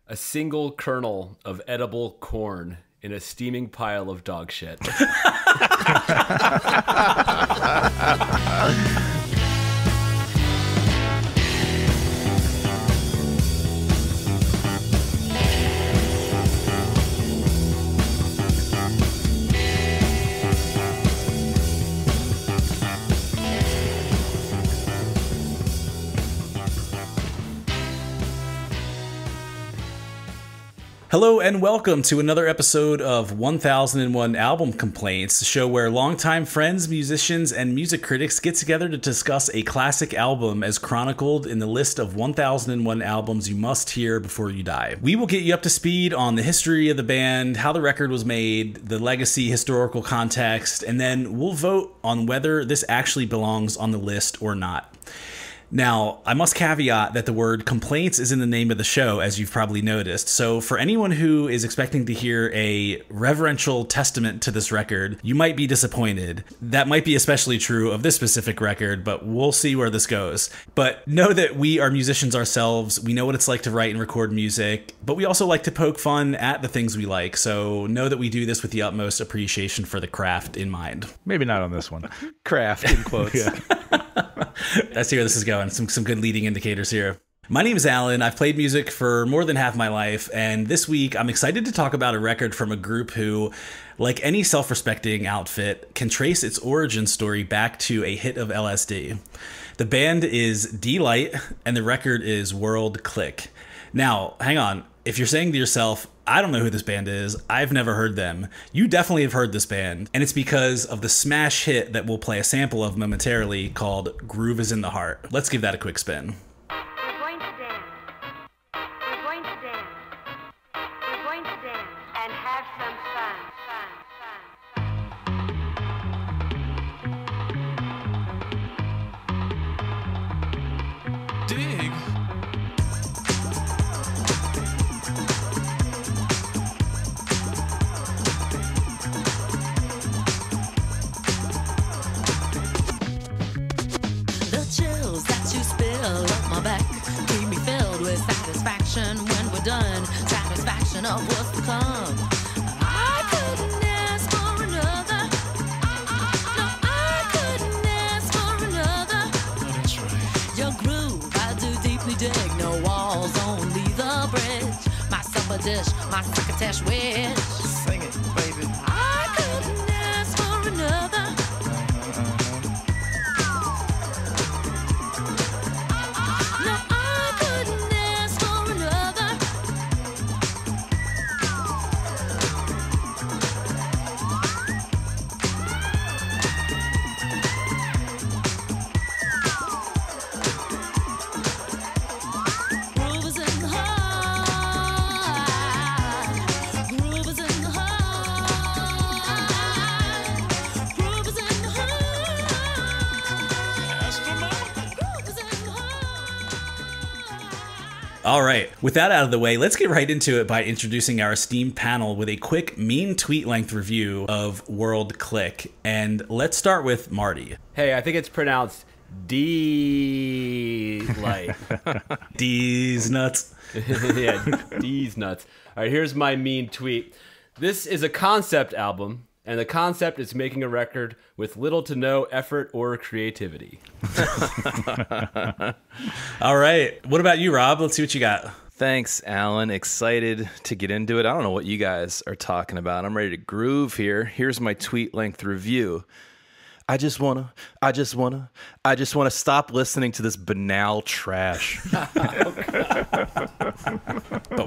A single kernel of edible corn in a steaming pile of dog shit. Hello and welcome to another episode of 1001 Album Complaints, the show where longtime friends, musicians, and music critics get together to discuss a classic album as chronicled in the list of 1001 albums you must hear before you die. We will get you up to speed on the history of the band, how the record was made, the legacy, historical context, and then we'll vote on whether this actually belongs on the list or not. Now, I must caveat that the word complaints is in the name of the show, as you've probably noticed. So for anyone who is expecting to hear a reverential testament to this record, you might be disappointed. That might be especially true of this specific record, but we'll see where this goes. But know that we are musicians ourselves. We know what it's like to write and record music, but we also like to poke fun at the things we like. So know that we do this with the utmost appreciation for the craft in mind. Maybe not on this one. Craft, in quotes. Yeah. Let's see where this is going. Some good leading indicators here. My name is Alan. I've played music for more than half my life, and this week I'm excited to talk about a record from a group who, like any self-respecting outfit, can trace its origin story back to a hit of LSD. The band is Deee-Lite, and the record is World Clique. Now, hang on. If you're saying to yourself, I don't know who this band is, I've never heard them, you definitely have heard this band, and it's because of the smash hit that we'll play a sample of momentarily called Groove is in the Heart. Let's give that a quick spin. We're going to dance. We're going to dance. We're going to dance and have some fun. Dig. When we're done, satisfaction of what's to come. I couldn't ask for another. No, I couldn't ask for another. Oh, that's right. Your groove, I do deeply dig. No walls, only the bridge. My supper dish, my crocketesh wish. Sing it, baby. I couldn't ask for another. No, I couldn't ask for another. Groove is in the heart. Groove is in the heart. Groove is in the heart. Groove is in the heart. All right, with that out of the way, let's get right into it by introducing our esteemed panel with a quick mean tweet length review of World Clique. And let's start with Marty. Hey, I think it's pronounced Deee-Lite. D's nuts. Yeah, D's nuts. All right, here's my mean tweet. This is a concept album, and the concept is making a record with little to no effort or creativity. All right, what about you, Rob? Let's see what you got. Thanks, Alan. Excited to get into it. I don't know what you guys are talking about. I'm ready to groove here. Here's my tweet length review. I just wanna stop listening to this banal trash. But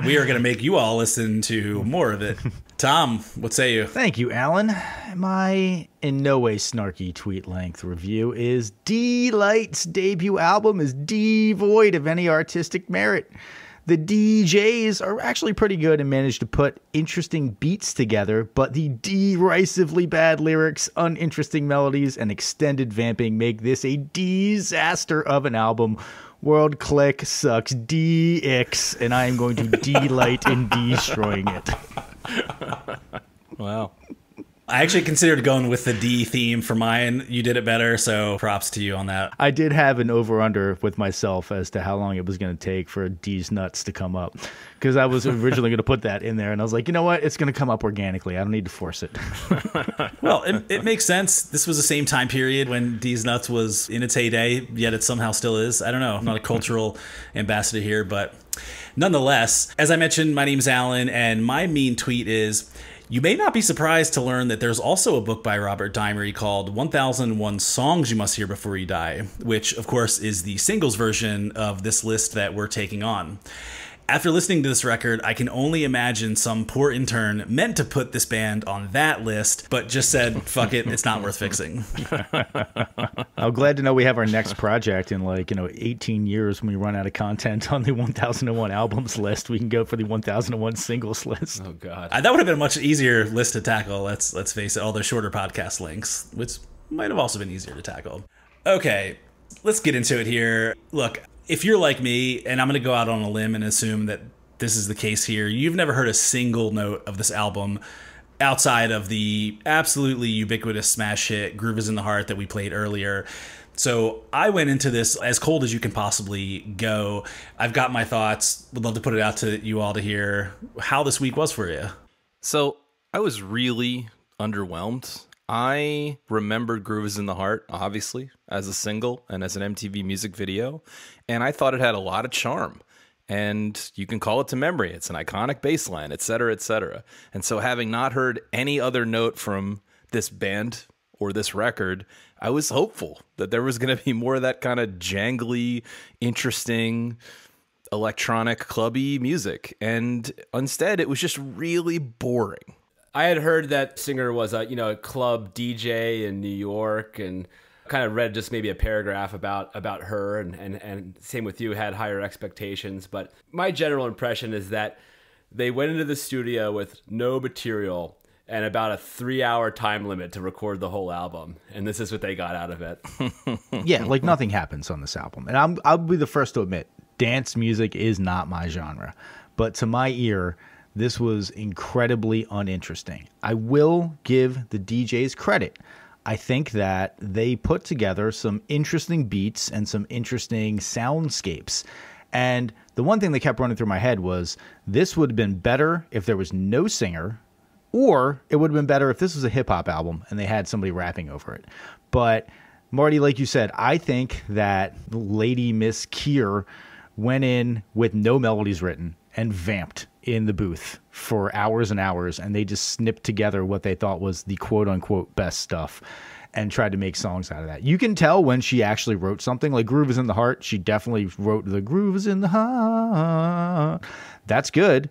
we are going to make you all listen to more of it. Tom, what say you? Thank you, Alan. My in no way snarky tweet length review is Deee-Lite's debut album is devoid of any artistic merit. The DJs are actually pretty good and managed to put interesting beats together, but the derisively bad lyrics, uninteresting melodies, and extended vamping make this a disaster of an album. World Clique sucks DX, and I am going to Deee-Lite in destroying it. Wow. I actually considered going with the D theme for mine. You did it better, so props to you on that. I did have an over-under with myself as to how long it was going to take for D's nuts to come up, because I was originally going to put that in there, and I was like, you know what? It's going to come up organically. I don't need to force it. Well, it makes sense. This was the same time period when D's nuts was in its heyday, yet it somehow still is. I don't know. I'm not a cultural ambassador here, but nonetheless, as I mentioned, my name's Alan, and my mean tweet is, you may not be surprised to learn that there's also a book by Robert Dimery called 1001 Songs You Must Hear Before You Die, which, of course, is the singles version of this list that we're taking on. After listening to this record, I can only imagine some poor intern meant to put this band on that list, but just said, fuck it, it's not worth fixing. I'm glad to know we have our next project in 18 years when we run out of content on the 1001 albums list. We can go for the 1001 singles list. Oh, God. That would have been a much easier list to tackle, let's face it, all the shorter podcast links, which might have also been easier to tackle. Okay, let's get into it here. Look, if you're like me, and I'm going to go out on a limb and assume that this is the case here, you've never heard a single note of this album outside of the absolutely ubiquitous smash hit Groove Is in the Heart that we played earlier. So I went into this as cold as you can possibly go. I've got my thoughts. Would love to put it out to you all to hear how this week was for you. So I was really underwhelmed. I remembered Groove Is in the Heart, obviously, as a single and as an MTV music video, and I thought it had a lot of charm. And you can call it to memory. It's an iconic bass line, et cetera, et cetera. And so having not heard any other note from this band or this record, I was hopeful that there was going to be more of that kind of jangly, interesting, electronic, clubby music. And instead, it was just really boring. I had heard that singer was a club DJ in New York, and kind of read just maybe a paragraph about her, and same with you, had higher expectations. But my general impression is that they went into the studio with no material and about a 3-hour time limit to record the whole album, and this is what they got out of it. Yeah, nothing happens on this album. And I'll be the first to admit, dance music is not my genre. But to my ear, this was incredibly uninteresting. I will give the DJs credit. I think that they put together some interesting beats and some interesting soundscapes. And the one thing that kept running through my head was, this would have been better if there was no singer, or it would have been better if this was a hip-hop album and they had somebody rapping over it. But Marty, like you said, I think that Lady Miss Keir went in with no melodies written and vamped in the booth for hours and hours, and they just snipped together what they thought was the quote-unquote best stuff and tried to make songs out of that. You can tell when she actually wrote something, like Groove Is in the Heart. She definitely wrote the Groove Is in the Heart. That's good.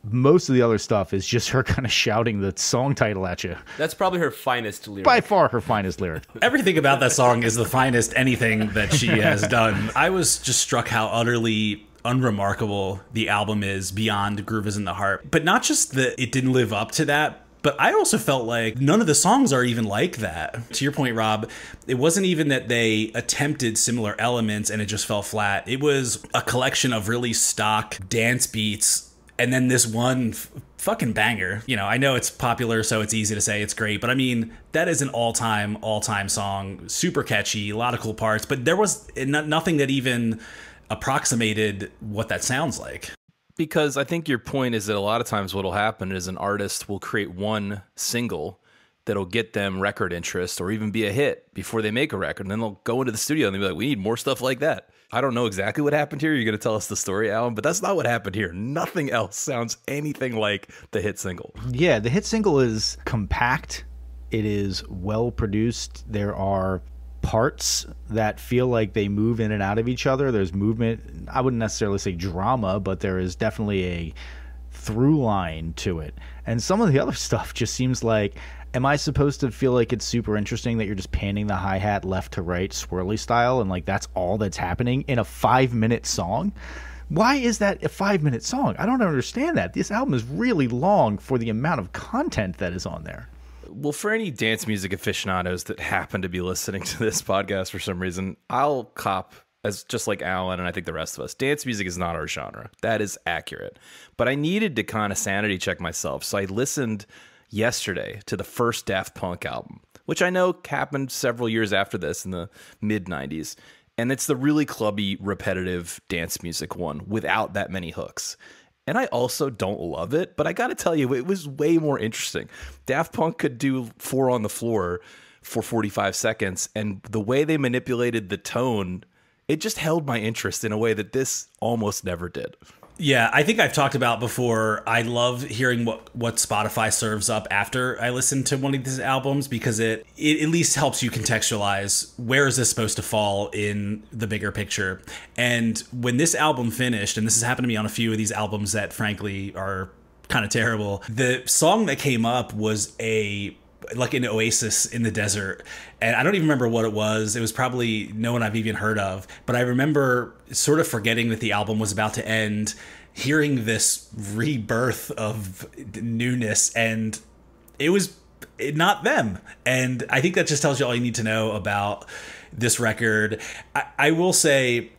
Most of the other stuff is just her kind of shouting the song title at you. That's probably her finest lyric. By far her finest lyric. Everything about that song is the finest anything that she has done. I was just struck how utterly unremarkable the album is beyond Groove Is in the Heart. But not just that it didn't live up to that, but I also felt like none of the songs are even like that. To your point, Rob, it wasn't even that they attempted similar elements and it just fell flat. It was a collection of really stock dance beats and then this one fucking banger. I know it's popular, so it's easy to say it's great, but I mean, that is an all-time song. Super catchy, a lot of cool parts, but there was nothing that even approximated what that sounds like. Because I think your point is that a lot of times what'll happen is an artist will create one single that'll get them record interest or even be a hit before they make a record. And then they'll go into the studio and they'll be like, we need more stuff like that. I don't know exactly what happened here. You're going to tell us the story, Alan, but that's not what happened here. Nothing else sounds anything like the hit single. Yeah, the hit single is compact. It is well produced. There are parts that feel like they move in and out of each other. There's movement. I wouldn't necessarily say drama, but there is definitely a through line to it. And some of the other stuff just seems like, am I supposed to feel like it's super interesting that you're just panning the hi-hat left to right, swirly style, and like that's all that's happening in a 5-minute song? Why is that a 5-minute song? I don't understand that. This album is really long for the amount of content that is on there. Well, for any dance music aficionados that happen to be listening to this podcast for some reason, I'll cop, as just like Alan and I think the rest of us, dance music is not our genre. That is accurate. But I needed to kind of sanity check myself. So I listened yesterday to the first Daft Punk album, which I know happened several years after this in the mid-90s. And it's the really clubby, repetitive dance music one without that many hooks. And I also don't love it, but I got to tell you, it was way more interesting. Daft Punk could do 4 on the Floor for 45 seconds, and the way they manipulated the tone, it just held my interest in a way that this almost never did. Yeah, I think I've talked about before. I love hearing what Spotify serves up after I listen to one of these albums, because it at least helps you contextualize where is this supposed to fall in the bigger picture. And when this album finished, and this has happened to me on a few of these albums that frankly are kind of terrible, the song that came up was like an oasis in the desert. And I don't even remember what it was. It was probably no one I've even heard of. But I remember sort of forgetting that the album was about to end, hearing this rebirth of newness, and it was not them. And I think that just tells you all you need to know about this record. I will say,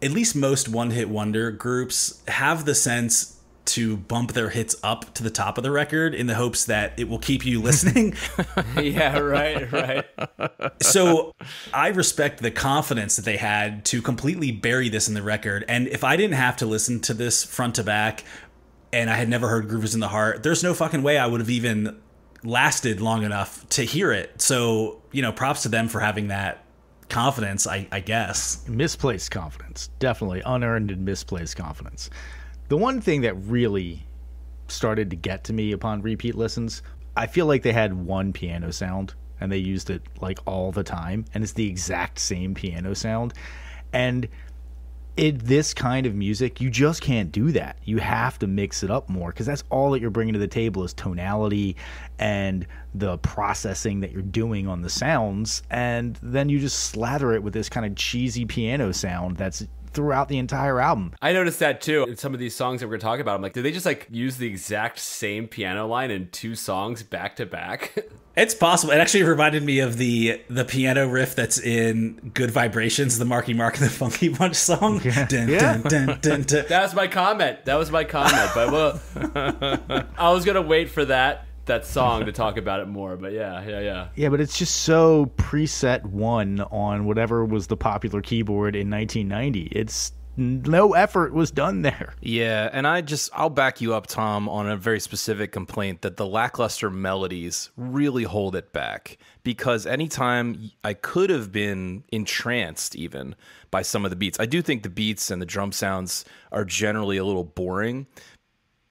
at least most one-hit wonder groups have the sense to bump their hits up to the top of the record in the hopes that it will keep you listening. Yeah, right. So I respect the confidence that they had to completely bury this in the record. And if I didn't have to listen to this front to back and I had never heard Groove in the Heart, there's no fucking way I would have even lasted long enough to hear it. So, props to them for having that confidence, I guess. Misplaced confidence. Definitely unearned and misplaced confidence. The one thing that really started to get to me upon repeat listens, I feel like they had one piano sound and they used it like all the time, and it's the exact same piano sound. And this kind of music, you just can't do that. You have to mix it up more, because that's all that you're bringing to the table is tonality and the processing that you're doing on the sounds, and then you just slather it with this kind of cheesy piano sound that's throughout the entire album. I noticed that too. In some of these songs that we're going to talk about, I'm like, did they just use the exact same piano line in 2 songs back to back? It's possible. It actually reminded me of the piano riff that's in Good Vibrations, the Marky Mark and the Funky Bunch song. Yeah. Dun, dun, dun, dun. That was my comment. But I was going to wait for that song to talk about it more, but yeah. Yeah, but it's just so preset one on whatever was the popular keyboard in 1990. It's no effort was done there. Yeah, and I'll back you up, Tom, on a very specific complaint that the lackluster melodies really hold it back, because anytime I could have been entranced even by some of the beats. I do think the beats and the drum sounds are generally a little boring,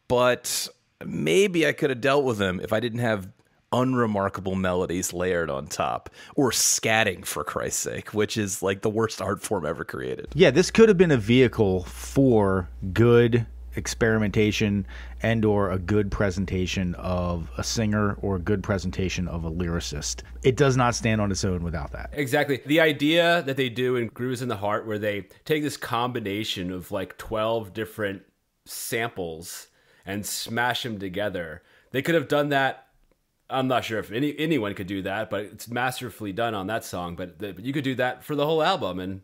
but maybe I could have dealt with them if I didn't have unremarkable melodies layered on top, or scatting, for Christ's sake, which is like the worst art form ever created. Yeah, this could have been a vehicle for good experimentation and or a good presentation of a singer or a good presentation of a lyricist. It does not stand on its own without that. Exactly. The idea that they do in Grooves in the Heart, where they take this combination of like 12 different samples and smash them together. They could have done that. I'm not sure if anyone could do that, but it's masterfully done on that song. But you could do that for the whole album, and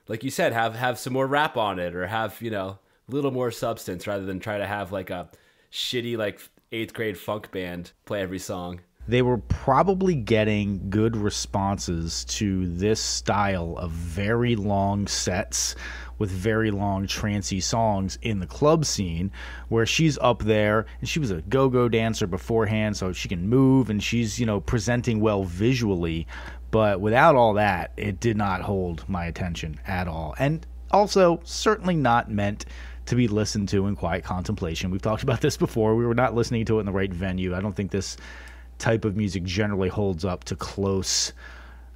like you said, have some more rap on it, or have a little more substance, rather than try to have like a shitty like 8th grade funk band play every song. They were probably getting good responses to this style of very long sets with very long trancey songs in the club scene, where she's up there and she was a go-go dancer beforehand, so she can move and she's, presenting well visually. But without all that, it did not hold my attention at all. And also certainly not meant to be listened to in quiet contemplation. We've talked about this before. We were not listening to it in the right venue. I don't think this type of music generally holds up to close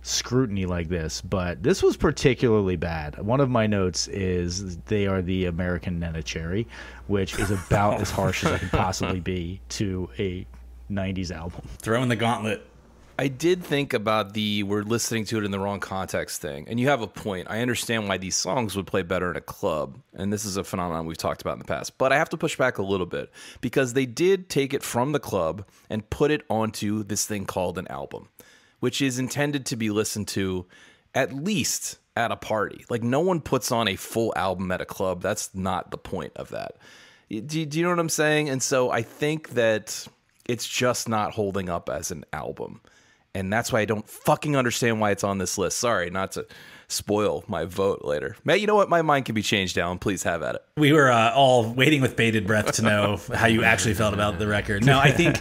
scrutiny like this, but this was particularly bad. One of my notes is they are the American Nena Cherry, which is about as harsh as I could possibly be to a 90s album. Throwing the gauntlet. I did think about we're listening to it in the wrong context thing, and you have a point. I understand why these songs would play better in a club, and this is a phenomenon we've talked about in the past, but I have to push back a little bit, because they did take it from the club and put it onto this thing called an album, which is intended to be listened to at least at a party. Like, no one puts on a full album at a club. That's not the point of that. Do you know what I'm saying? And so I think that it's just not holding up as an album. And that's why I don't fucking understand why it's on this list. Sorry, not to spoil my vote later. Matt, you know what? My mind can be changed down. Please have at it. We were all waiting with bated breath to know how you actually felt about the record. No, I think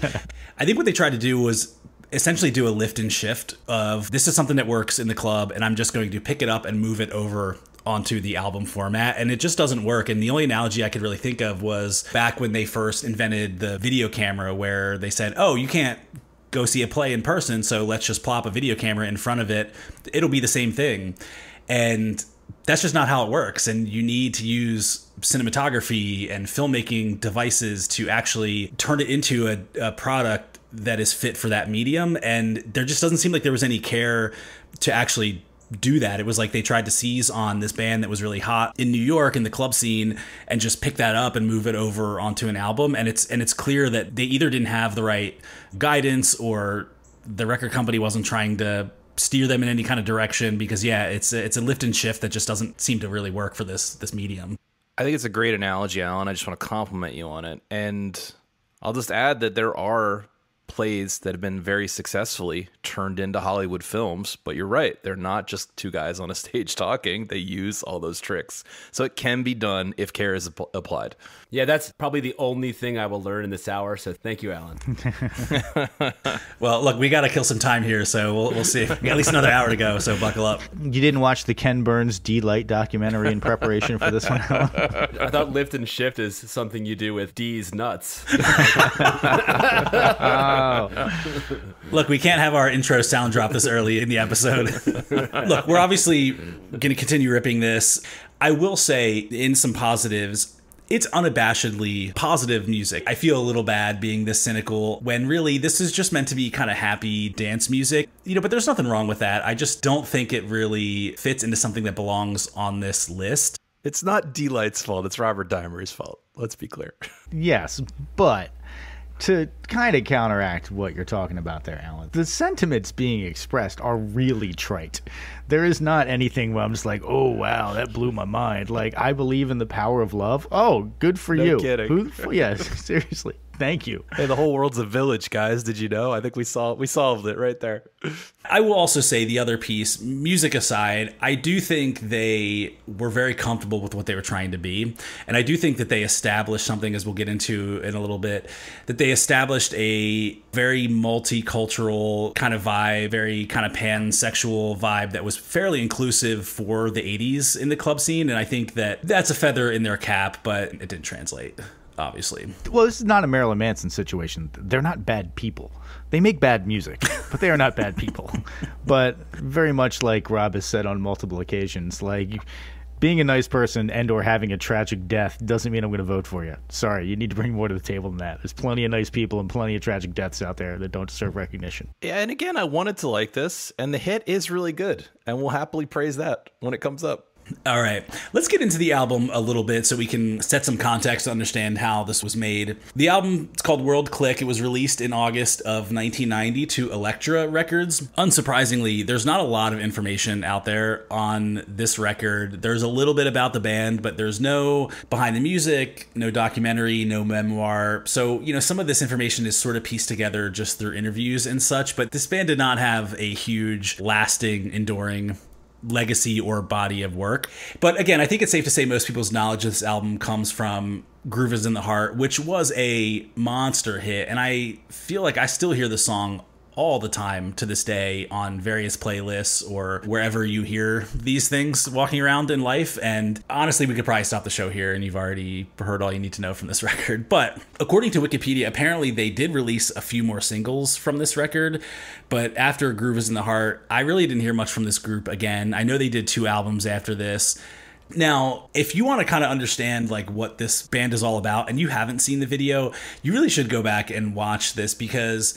what they tried to do was essentially do a lift and shift of this is something that works in the club, and I'm just going to pick it up and move it over onto the album format, and it just doesn't work. And the only analogy I could really think of was back when they first invented the video camera, where they said, oh, you can't go see a play in person, so let's just plop a video camera in front of it. It'll be the same thing. And that's just not how it works. And you need to use cinematography and filmmaking devices to actually turn it into a product that is fit for that medium. And there just doesn't seem like there was any care to actually do that. It was like they tried to seize on this band that was really hot in New York in the club scene and just pick that up and move it over onto an album. And it's clear that they either didn't have the right guidance or the record company wasn't trying to steer them in any kind of direction, because it's a lift and shift that just doesn't seem to really work for this medium. I think it's a great analogy, Alan. I just want to compliment you on it. And I'll just add that there are plays that have been very successfully turned into Hollywood films, but you're right, they're not just two guys on a stage talking. They use all those tricks, so it can be done if care is applied. Yeah, that's probably the only thing I will learn in this hour, so thank you, Alan. Well, look, we got to kill some time here, so we'll see. We got at least another hour to go, so buckle up. You didn't watch the Ken Burns Deee-Lite documentary in preparation for this one, Alan? I thought lift and shift is something you do with Dee's nuts. Look, we can't have our intro sound drop this early in the episode. Look, we're obviously going to continue ripping this. I will say, in some positives, it's unabashedly positive music. I feel a little bad being this cynical when really this is just meant to be kind of happy dance music. But there's nothing wrong with that. I just don't think it really fits into something that belongs on this list. It's not Deee-Lite's fault. It's Robert Dimery's fault. Let's be clear. Yes, but to kind of counteract what you're talking about there, Alan, the sentiments being expressed are really trite. There is not anything where I'm just like, oh, wow, that blew my mind. Like, I believe in the power of love. Oh, good for you. No kidding. Yes, seriously. Thank you. Hey, the whole world's a village, guys. Did you know? I think we solved it right there. I will also say the other piece, music aside, I do think they were very comfortable with what they were trying to be. And I do think that they established something, as we'll get into in a little bit, that they established a very multicultural kind of vibe, very kind of pansexual vibe that was fairly inclusive for the 80s in the club scene. And I think that that's a feather in their cap, but it didn't translate, obviously. Well, this is not a Marilyn Manson situation. They're not bad people. They make bad music, but they are not bad people. But very much like Rob has said on multiple occasions, like, being a nice person and or having a tragic death doesn't mean I'm going to vote for you. Sorry, you need to bring more to the table than that. There's plenty of nice people and plenty of tragic deaths out there that don't deserve recognition. Yeah, and again, I wanted to like this, and the hit is really good, and we'll happily praise that when it comes up. All right, let's get into the album a little bit so we can set some context to understand how this was made. The album is called World Clique. It was released in August of 1990 to Elektra Records. Unsurprisingly, there's not a lot of information out there on this record. There's a little bit about the band, but there's no behind the music, no documentary, no memoir. So, some of this information is sort of pieced together just through interviews and such, but this band did not have a huge, lasting, enduring legacy or body of work. But again, I think it's safe to say most people's knowledge of this album comes from Groove Is in the Heart, which was a monster hit. And I feel like I still hear the song all the time to this day on various playlists or wherever you hear these things walking around in life. And honestly, we could probably stop the show here and you've already heard all you need to know from this record. But according to Wikipedia, apparently they did release a few more singles from this record. But after Groove Is in the Heart, I really didn't hear much from this group again. I know they did 2 albums after this. Now, if you want to kind of understand like what this band is all about and you haven't seen the video, you really should go back and watch this because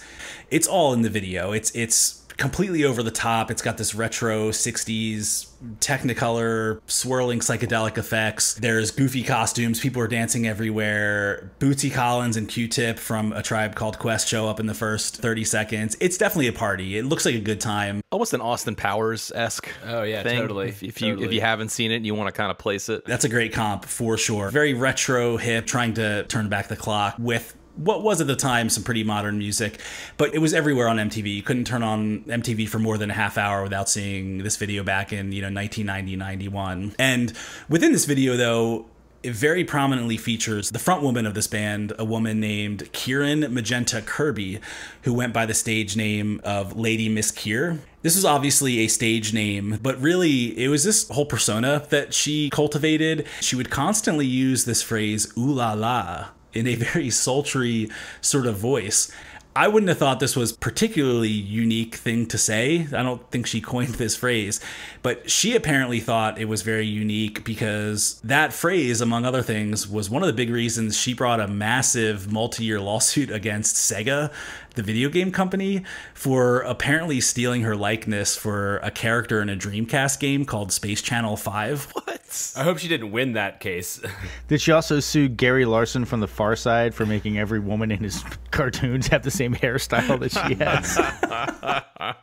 it's all in the video. It's completely over the top. It's got this retro 60s Technicolor swirling psychedelic effects. There's goofy costumes. People are dancing everywhere. Bootsy Collins and Q-Tip from A Tribe Called Quest show up in the first 30 seconds. It's definitely a party. It looks like a good time. Almost an Austin Powers-esque thing. Totally. If you haven't seen it and you want to kind of place it. That's a great comp for sure. Very retro hip, trying to turn back the clock with what was at the time some pretty modern music, but it was everywhere on MTV. You couldn't turn on MTV for more than a half hour without seeing this video back in 1990, 91. And within this video, though, it very prominently features the front woman of this band, a woman named Kieran Magenta Kirby, who went by the stage name of Lady Miss Kier. This was obviously a stage name, but really it was this whole persona that she cultivated. She would constantly use this phrase, ooh la la, in a very sultry sort of voice. I wouldn't have thought this was particularly unique thing to say. I don't think she coined this phrase, but she apparently thought it was very unique because that phrase, among other things, was one of the big reasons she brought a massive multi-year lawsuit against Sega, the video game company, for apparently stealing her likeness for a character in a Dreamcast game called Space Channel 5. What? I hope she didn't win that case. Did she also sue Gary Larson from The Far Side for making every woman in his cartoons have the same hairstyle that she has?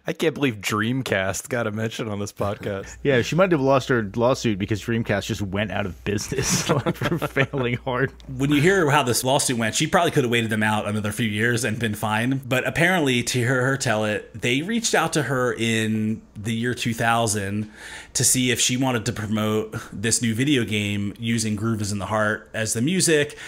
I can't believe Dreamcast got a mention on this podcast. Yeah, she might have lost her lawsuit because Dreamcast just went out of business for failing hard. When you hear how this lawsuit went, she probably could have waited them out another few years and been fine. But apparently, to hear her tell it, they reached out to her in the year 2000 to see if she wanted to promote this new video game using Groove Is in the Heart as the music.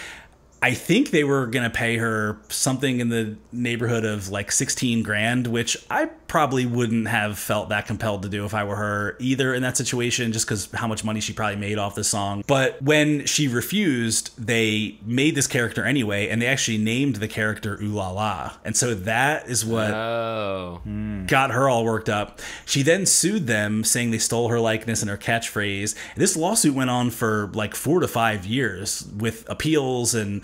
I think they were going to pay her something in the neighborhood of like 16 grand, which I probably wouldn't have felt that compelled to do if I were her either in that situation, just because how much money she probably made off this song. But when she refused, they made this character anyway, and they actually named the character Ooh La La. And so that is what got her all worked up. She then sued them, saying they stole her likeness and her catchphrase. This lawsuit went on for like 4 to 5 years with appeals, and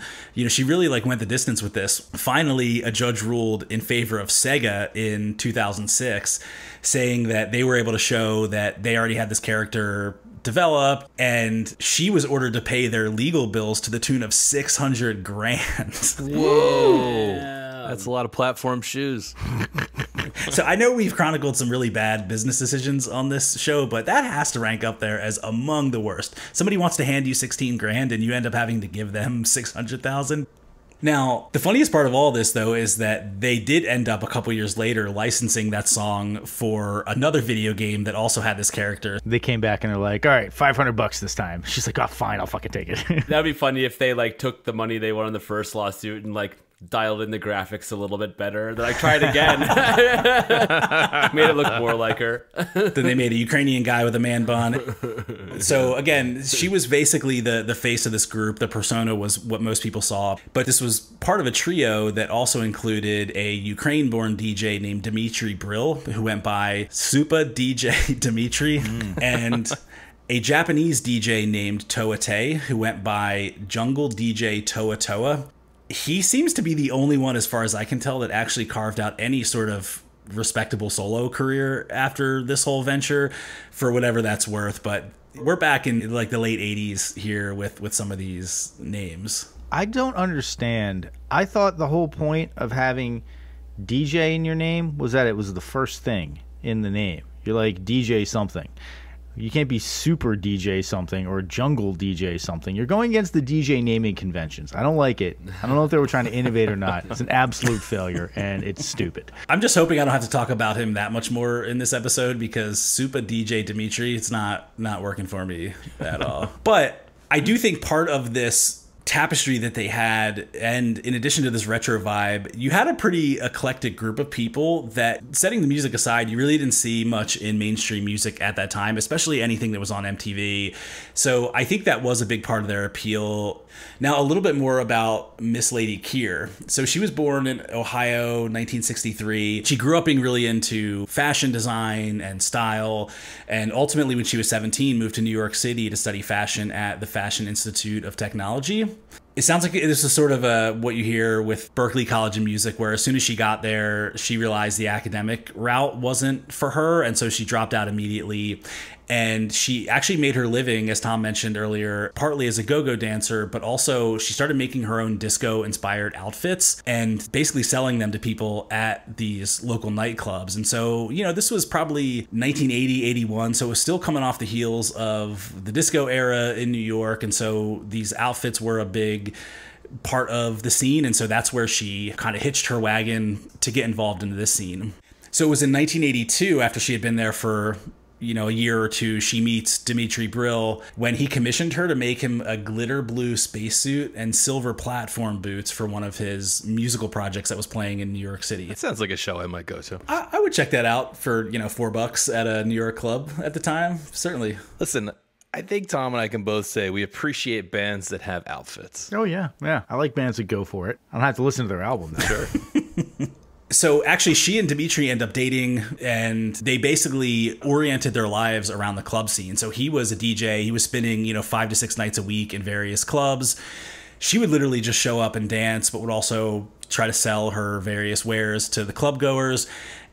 she really like went the distance with this. Finally, a judge ruled in favor of Sega in 2006, saying that they were able to show that they already had this character developed, and she was ordered to pay their legal bills to the tune of 600 grand. Whoa. That's a lot of platform shoes. So I know we've chronicled some really bad business decisions on this show, but that has to rank up there as among the worst. Somebody wants to hand you 16 grand and you end up having to give them 600,000. Now, the funniest part of all this, though, is that they did end up a couple years later licensing that song for another video game that also had this character. They came back and they're like, all right, $500 this time. She's like, oh, fine, I'll fucking take it. That'd be funny if they like took the money they won in the first lawsuit and like dialed in the graphics a little bit better. They're like, try it again. Made it look more like her. Then they made a Ukrainian guy with a man bun. So again, she was basically the face of this group. The persona was what most people saw. But this was part of a trio that also included a Ukraine-born DJ named Dmitry Brill, who went by Supa DJ Dmitry, and a Japanese DJ named Toa Te, who went by Jungle DJ Toa Toa. He seems to be the only one, as far as I can tell, that actually carved out any sort of respectable solo career after this whole venture, for whatever that's worth. But we're back in like the late 80s here with some of these names. I don't understand. I thought the whole point of having DJ in your name was that it was the first thing in the name. You're like DJ something. You can't be super DJ something or jungle DJ something. You're going against the DJ naming conventions. I don't like it. I don't know if they were trying to innovate or not. It's an absolute failure, and it's stupid. I'm just hoping I don't have to talk about him that much more in this episode, because Supa DJ Dmitry, it's not working for me at all. But I do think part of this tapestry that they had, and in addition to this retro vibe, you had a pretty eclectic group of people that, setting the music aside, you really didn't see much in mainstream music at that time, especially anything that was on MTV. So I think that was a big part of their appeal. Now, a little bit more about Miss Lady Kier. So she was born in Ohio, 1963. She grew up being really into fashion design and style, and ultimately when she was 17, moved to New York City to study fashion at the Fashion Institute of Technology. It sounds like this is sort of what you hear with Berklee College of Music, where as soon as she got there, she realized the academic route wasn't for her, and so she dropped out immediately. And she actually made her living, as Tom mentioned earlier, partly as a go-go dancer, but also she started making her own disco-inspired outfits and basically selling them to people at these local nightclubs. And so, this was probably 1980, 81, so it was still coming off the heels of the disco era in New York. And so these outfits were a big part of the scene. And so that's where she kind of hitched her wagon to get involved into this scene. So it was in 1982, after she had been there for a year or two, she meets Dimitri Brill when he commissioned her to make him a glitter blue spacesuit and silver platform boots for one of his musical projects that was playing in New York City. It sounds like a show I might go to. I would check that out for, $4 at a New York club at the time. Certainly. Listen, I think Tom and I can both say we appreciate bands that have outfits. Oh, yeah. Yeah. I like bands that go for it. I don't have to listen to their album, though. Sure. So actually, she and Dimitri end up dating, and they basically oriented their lives around the club scene. So he was a DJ. He was spinning, 5 to 6 nights a week in various clubs. She would literally just show up and dance, but would also try to sell her various wares to the club goers.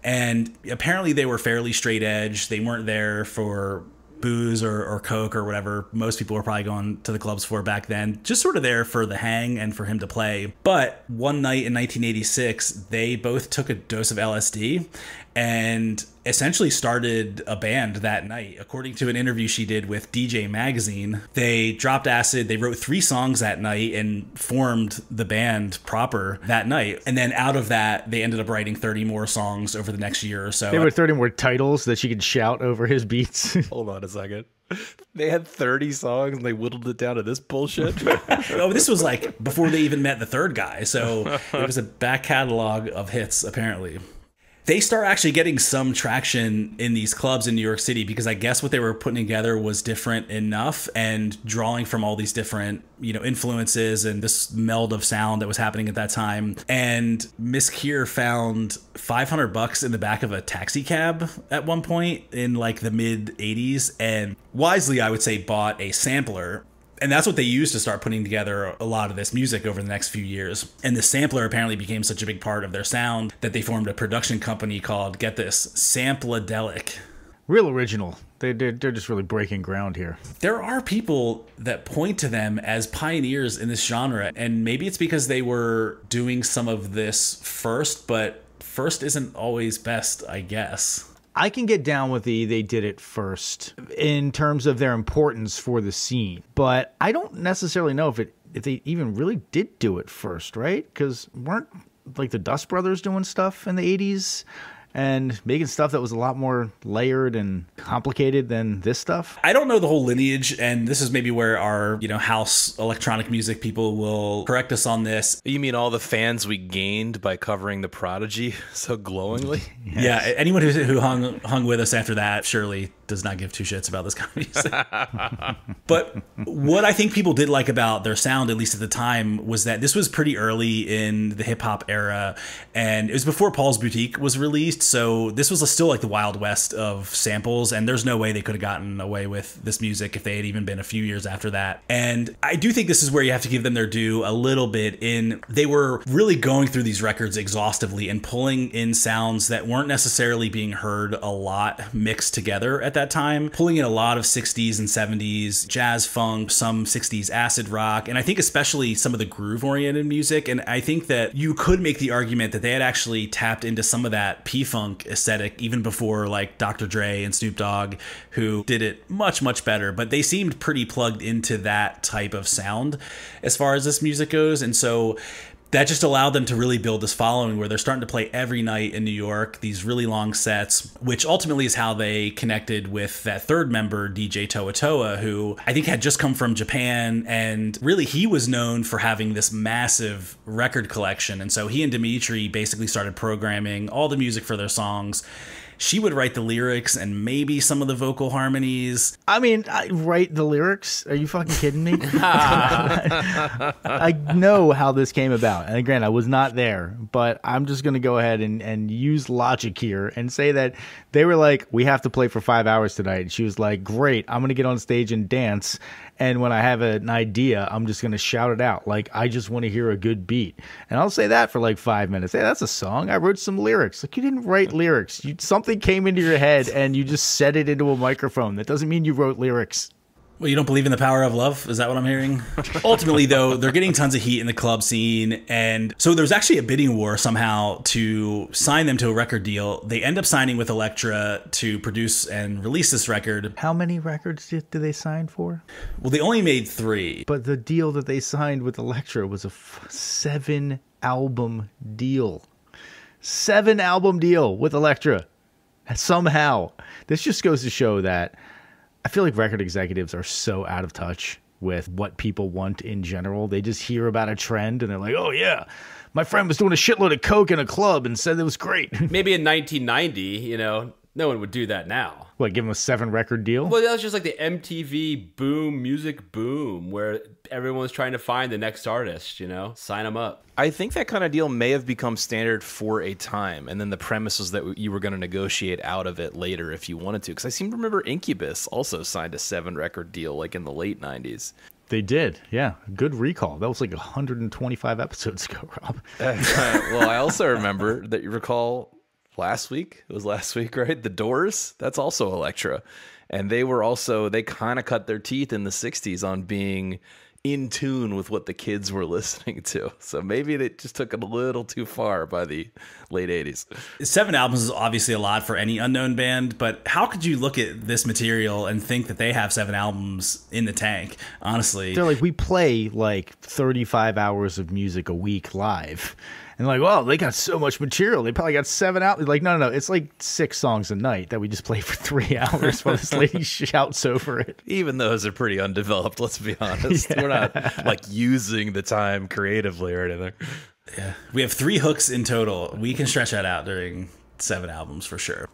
And apparently they were fairly straight edge. They weren't there for booze or coke or whatever most people were probably going to the clubs for back then, just sort of there for the hang and for him to play. But one night in 1986, they both took a dose of LSD and essentially started a band that night. According to an interview she did with DJ Magazine, they dropped acid, they wrote 3 songs that night and formed the band proper that night. And then out of that, they ended up writing 30 more songs over the next year or so. There were 30 more titles that she could shout over his beats. Hold on a second. They had 30 songs and they whittled it down to this bullshit. Oh, this was like before they even met the third guy. So it was a back catalog of hits, apparently. They start actually getting some traction in these clubs in New York City because I guess what they were putting together was different enough and drawing from all these different, influences and this meld of sound that was happening at that time. And Miss Keir found $500 in the back of a taxi cab at one point in like the mid 80s, and wisely, I would say, bought a sampler. And that's what they used to start putting together a lot of this music over the next few years. And the sampler apparently became such a big part of their sound that they formed a production company called, get this, Sampladelic. Real original. They're just really breaking ground here. There are people that point to them as pioneers in this genre, and maybe it's because they were doing some of this first, but first isn't always best, I guess. I can get down with they did it first in terms of their importance for the scene, but I don't necessarily know if they even really did do it first, right? Because weren't like the Dust Brothers doing stuff in the 80s and making stuff that was a lot more layered and complicated than this stuff? I don't know the whole lineage, and this is maybe where our, house electronic music people will correct us on this. You mean all the fans we gained by covering The Prodigy so glowingly? Yes. Yeah, anyone who hung with us after that surely does not give two shits about this kind of music. But what I think people did like about their sound, at least at the time, was that this was pretty early in the hip-hop era, and it was before Paul's Boutique was released, so this was still like the Wild West of samples, and there's no way they could have gotten away with this music if they had even been a few years after that. And I do think this is where you have to give them their due a little bit in they were really going through these records exhaustively and pulling in sounds that weren't necessarily being heard a lot mixed together at that time, pulling in a lot of 60s and 70s jazz funk, some 60s acid rock, and I think especially some of the groove-oriented music. And I think that you could make the argument that they had actually tapped into some of that P-Funk aesthetic even before like Dr. Dre and Snoop Dogg, who did it much, much better, but they seemed pretty plugged into that type of sound as far as this music goes. And so that just allowed them to really build this following where they're starting to play every night in New York, these really long sets, which ultimately is how they connected with that third member, DJ Toa Toa, who I think had just come from Japan, and really he was known for having this massive record collection. And so he and Dimitri basically started programming all the music for their songs. She would write the lyrics and maybe some of the vocal harmonies. I mean, I write the lyrics? Are you fucking kidding me? I know how this came about. And again, I was not there, but I'm just going to go ahead and use logic here and say that they were like, we have to play for 5 hours tonight. And she was like, great, I'm going to get on stage and dance. And when I have an idea, I'm just going to shout it out. Like, I just want to hear a good beat. And I'll say that for like 5 minutes. Hey, that's a song. I wrote some lyrics. Like, you didn't write lyrics. Something came into your head and you just said it into a microphone. That doesn't mean you wrote lyrics. Well, you don't believe in the power of love? Is that what I'm hearing? Ultimately, though, they're getting tons of heat in the club scene. And so there's actually a bidding war somehow to sign them to a record deal. They end up signing with Elektra to produce and release this record. How many records did they sign for? Well, they only made 3. But the deal that they signed with Elektra was a 7-album deal. 7-album deal with Elektra. Somehow. This just goes to show that I feel like record executives are so out of touch with what people want in general. They just hear about a trend and they're like, oh yeah, my friend was doing a shitload of coke in a club and said it was great. Maybe in 1990, you know, no one would do that now. What, give them a 7-record deal? Well, that was just like the MTV boom, music boom, where everyone was trying to find the next artist, you know, sign them up. I think that kind of deal may have become standard for a time, and then the premise was that you were going to negotiate out of it later if you wanted to. Because I seem to remember Incubus also signed a 7-record deal like in the late 90s. They did, yeah. Good recall. That was like 125 episodes ago, Rob. Well, I also remember that you recall last week, it was last week, right? The Doors, that's also Elektra. And they kind of cut their teeth in the 60s on being in tune with what the kids were listening to. So maybe they just took it a little too far by the late 80s. 7 albums is obviously a lot for any unknown band, but how could you look at this material and think that they have 7 albums in the tank? Honestly, they're like, we play like 35 hours of music a week live. And like, wow, they got so much material. They probably got 7 out. Like, no. It's like 6 songs a night that we just play for 3 hours while this lady shouts over it. Even those are pretty undeveloped, let's be honest. Yeah. We're not like using the time creatively or anything. Yeah. We have 3 hooks in total. We can stretch that out during 7 albums for sure.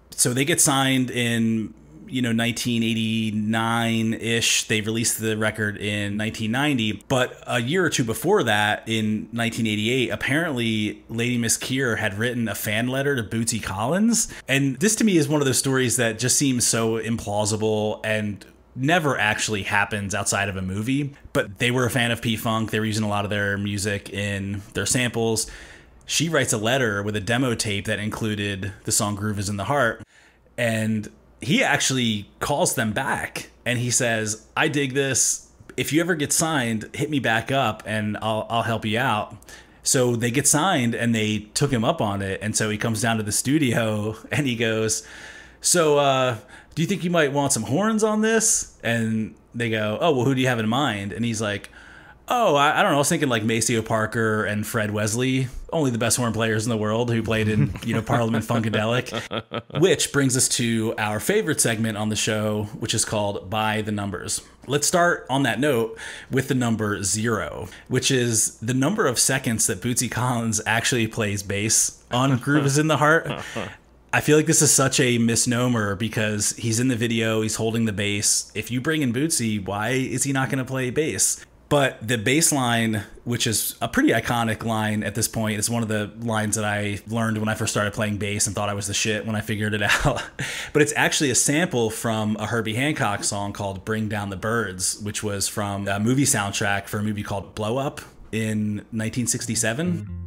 So they get signed in 1989-ish. They released the record in 1990, but a year or two before that, in 1988, apparently Lady Miss Kier had written a fan letter to Bootsy Collins. And this to me is one of those stories that just seems so implausible and never actually happens outside of a movie. But they were a fan of P-Funk. They were using a lot of their music in their samples. She writes a letter with a demo tape that included the song Groove Is in the Heart. And he actually calls them back and he says, I dig this. If you ever get signed, hit me back up and I'll help you out. So they get signed and they took him up on it. And so he comes down to the studio and he goes, so do you think you might want some horns on this? And they go, oh, well, who do you have in mind? And he's like, oh, I don't know. I was thinking like Maceo Parker and Fred Wesley, only the best horn players in the world who played in, Parliament Funkadelic. Which brings us to our favorite segment on the show, which is called By the Numbers. Let's start on that note with the number 0, which is the number of seconds that Bootsy Collins actually plays bass on Groove Is in the Heart. I feel like this is such a misnomer because he's in the video, he's holding the bass. If you bring in Bootsy, why is he not going to play bass? But the bass line, which is a pretty iconic line at this point, is one of the lines that I learned when I first started playing bass and thought I was the shit when I figured it out. But it's actually a sample from a Herbie Hancock song called Bring Down the Birds, which was from a movie soundtrack for a movie called Blow Up in 1967.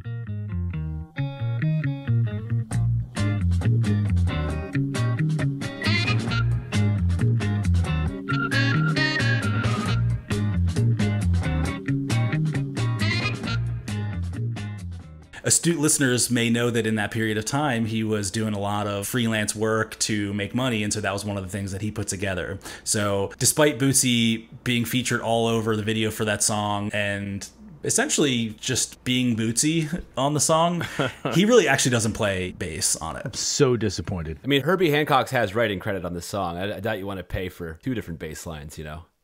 Astute listeners may know that in that period of time, he was doing a lot of freelance work to make money, and so that was one of the things that he put together. So despite Bootsy being featured all over the video for that song and essentially just being Bootsy on the song, he really actually doesn't play bass on it. I'm so disappointed. I mean, Herbie Hancock has writing credit on this song. I doubt you want to pay for 2 different bass lines,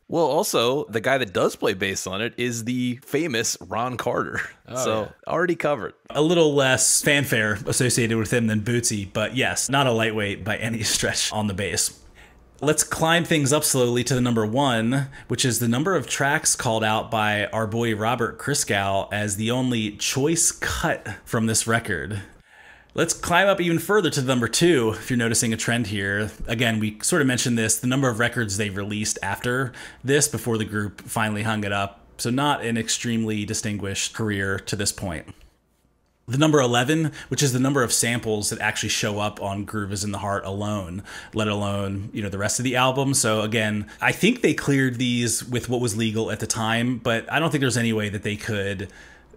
Well, also, the guy that does play bass on it is the famous Ron Carter. Already covered. A little less fanfare associated with him than Bootsy, but yes, not a lightweight by any stretch on the bass. Let's climb things up slowly to the number 1, which is the number of tracks called out by our boy Robert Christgau as the only choice cut from this record. Let's climb up even further to the number 2, if you're noticing a trend here. Again, we sort of mentioned this, the number of records they released after this before the group finally hung it up. So not an extremely distinguished career to this point. The number 11, which is the number of samples that actually show up on Groove Is in the Heart alone, let alone, the rest of the album. So again, I think they cleared these with what was legal at the time, but I don't think there's any way that they could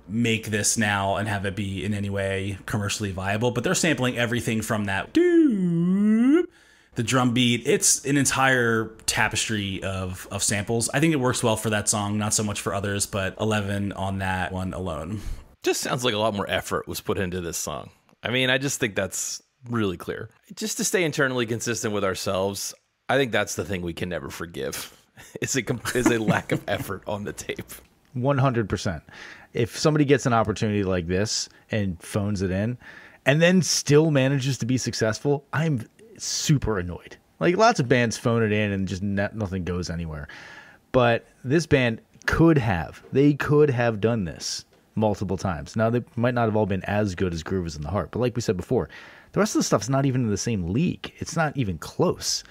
make this now and have it be in any way commercially viable. But they're sampling everything from that the drum beat. It's an entire tapestry of samples. I think it works well for that song, not so much for others, but 11 on that one alone. Just sounds like a lot more effort was put into this song. I mean, I just think that's really clear. Just to stay internally consistent with ourselves, I think that's the thing we can never forgive, is a lack of effort on the tape. 100%. If somebody gets an opportunity like this and phones it in and then still manages to be successful, I'm super annoyed. Like, lots of bands phone it in and just nothing goes anywhere. But this band could have done this multiple times. Now, they might not have all been as good as Groove Is in the Heart, but like we said before, the rest of the stuff's not even in the same league. It's not even close.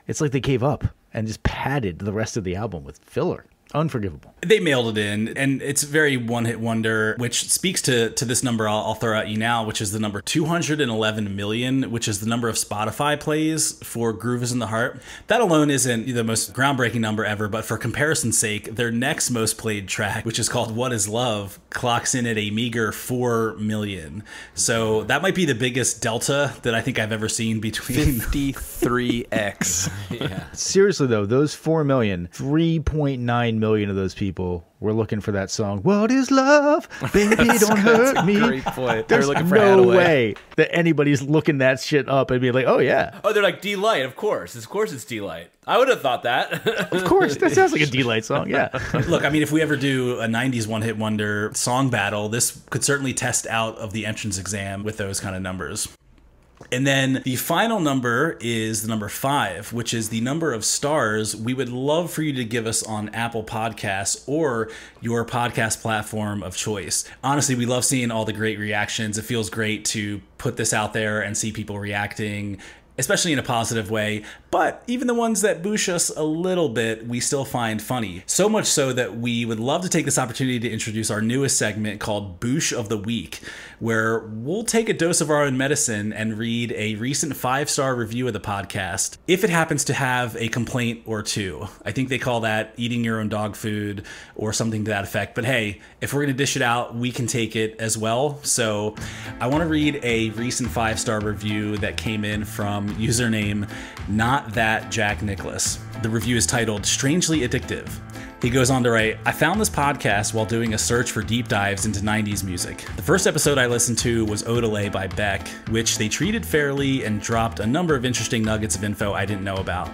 It's like they gave up and just padded the rest of the album with filler. Unforgivable. They mailed it in, and it's very one-hit wonder, which speaks to this number I'll throw at you now, which is the number 211 million, which is the number of Spotify plays for Groove Is in the Heart. That alone isn't the most groundbreaking number ever, but for comparison's sake, their next most played track, which is called What Is Love, clocks in at a meager 4 million. So that might be the biggest delta that I think I've ever seen between 53x. Yeah. Seriously, though, those 4 million, 3.9 million of those people were looking for that song, What Is Love? Baby, don't hurt me. Great point. There's They're looking for no Hadaway. way that anybody's looking that shit up and be like, oh, yeah. Oh, they're like Deee-Lite, of course. Of course it's Deee-Lite. I would have thought that. Of course. That sounds like a Deee-Lite song, yeah. Look, I mean, if we ever do a 90s one-hit wonder song battle, this could certainly test out of the entrance exam with those kind of numbers. And then the final number is the number 5, which is the number of stars we would love for you to give us on Apple Podcasts or your podcast platform of choice. Honestly, we love seeing all the great reactions. It feels great to put this out there and see people reacting, especially in a positive way. But even the ones that boosh us a little bit, we still find funny. So much so that we would love to take this opportunity to introduce our newest segment called Boosh of the Week, where we'll take a dose of our own medicine and read a recent 5-star review of the podcast, if it happens to have a complaint or two. I think they call that eating your own dog food or something to that effect. But hey, if we're gonna dish it out, we can take it as well. So I wanna read a recent 5-star review that came in from username Not That Jack Nicholas. The review is titled Strangely Addictive. He goes on to write, I found this podcast while doing a search for deep dives into 90s music. The first episode I listened to was Odelay by Beck, which they treated fairly and dropped a number of interesting nuggets of info I didn't know about.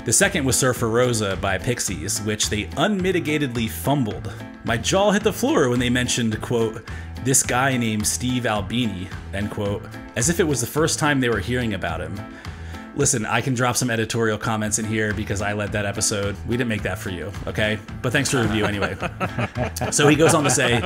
The second was Surfer Rosa by Pixies, which they unmitigatedly fumbled. My jaw hit the floor when they mentioned, quote, this guy named Steve Albini, end quote, as if it was the first time they were hearing about him. Listen, I can drop some editorial comments in here because I led that episode. We didn't make that for you, okay? But thanks for the review anyway. So he goes on to say,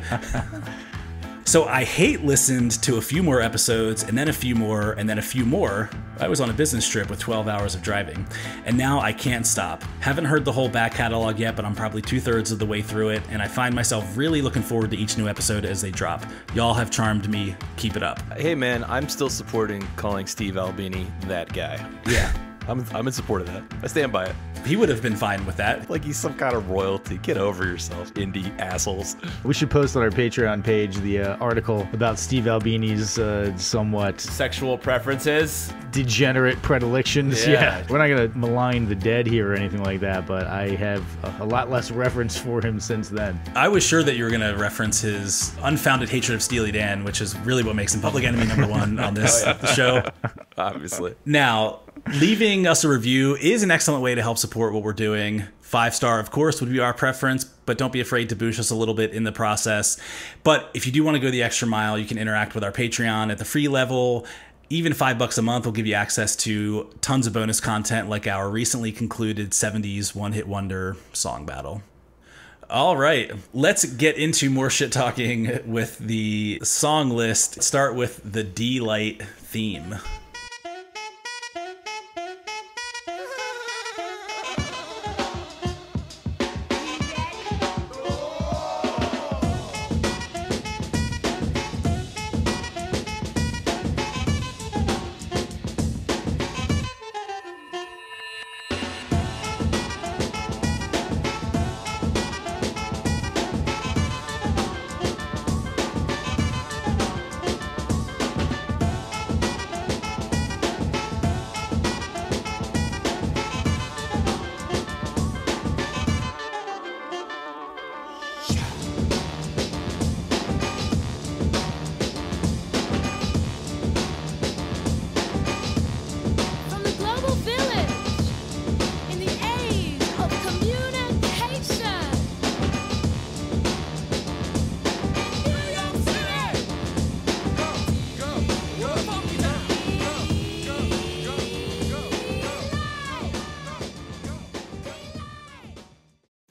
so I listened to a few more episodes and then a few more and then a few more. I was on a business trip with 12 hours of driving. And now I can't stop. Haven't heard the whole back catalog yet, but I'm probably 2/3 of the way through it. And I find myself really looking forward to each new episode as they drop. Y'all have charmed me. Keep it up. Hey man, I'm still supporting calling Steve Albini that guy. Yeah. I'm in support of that. I stand by it. He would have been fine with that. Like he's some kind of royalty. Get over yourself, indie assholes. We should post on our Patreon page the article about Steve Albini's somewhat Sexual preferences. degenerate predilections. Yeah. We're not going to malign the dead here or anything like that, but I have a lot less reference for him since then. I was sure that you were going to reference his unfounded hatred of Steely Dan, which is really what makes him public enemy #1 on this show. Obviously. Now, leaving us a review is an excellent way to help support what we're doing. 5-star, of course, would be our preference, but don't be afraid to boost us a little bit in the process. But if you do want to go the extra mile, you can interact with our Patreon at the free level. Even $5 a month will give you access to tons of bonus content like our recently concluded 70s one-hit wonder song battle. All right, let's get into more shit talking with the song list. Start with the Deee-Lite theme.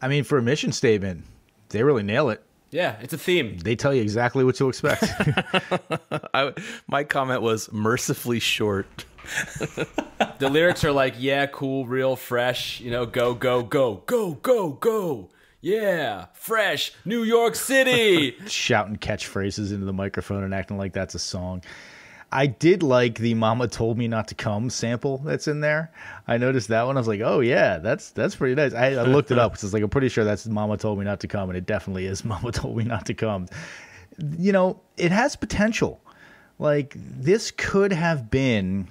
I mean, for a mission statement, they really nail it. Yeah, it's a theme. They tell you exactly what to expect. My comment was mercifully short. The lyrics are like, yeah, cool, real, fresh, you know, go, go, go, go, go, go. Yeah, fresh, New York City. Shouting catchphrases into the microphone and acting like that's a song. I did like the Mama Told Me Not to Come sample that's in there. I noticed that one. I was like, oh, yeah, that's pretty nice. I looked it up because like, I'm pretty sure that's Mama Told Me Not to Come, and it definitely is Mama Told Me Not to Come. You know, it has potential. Like, this could have been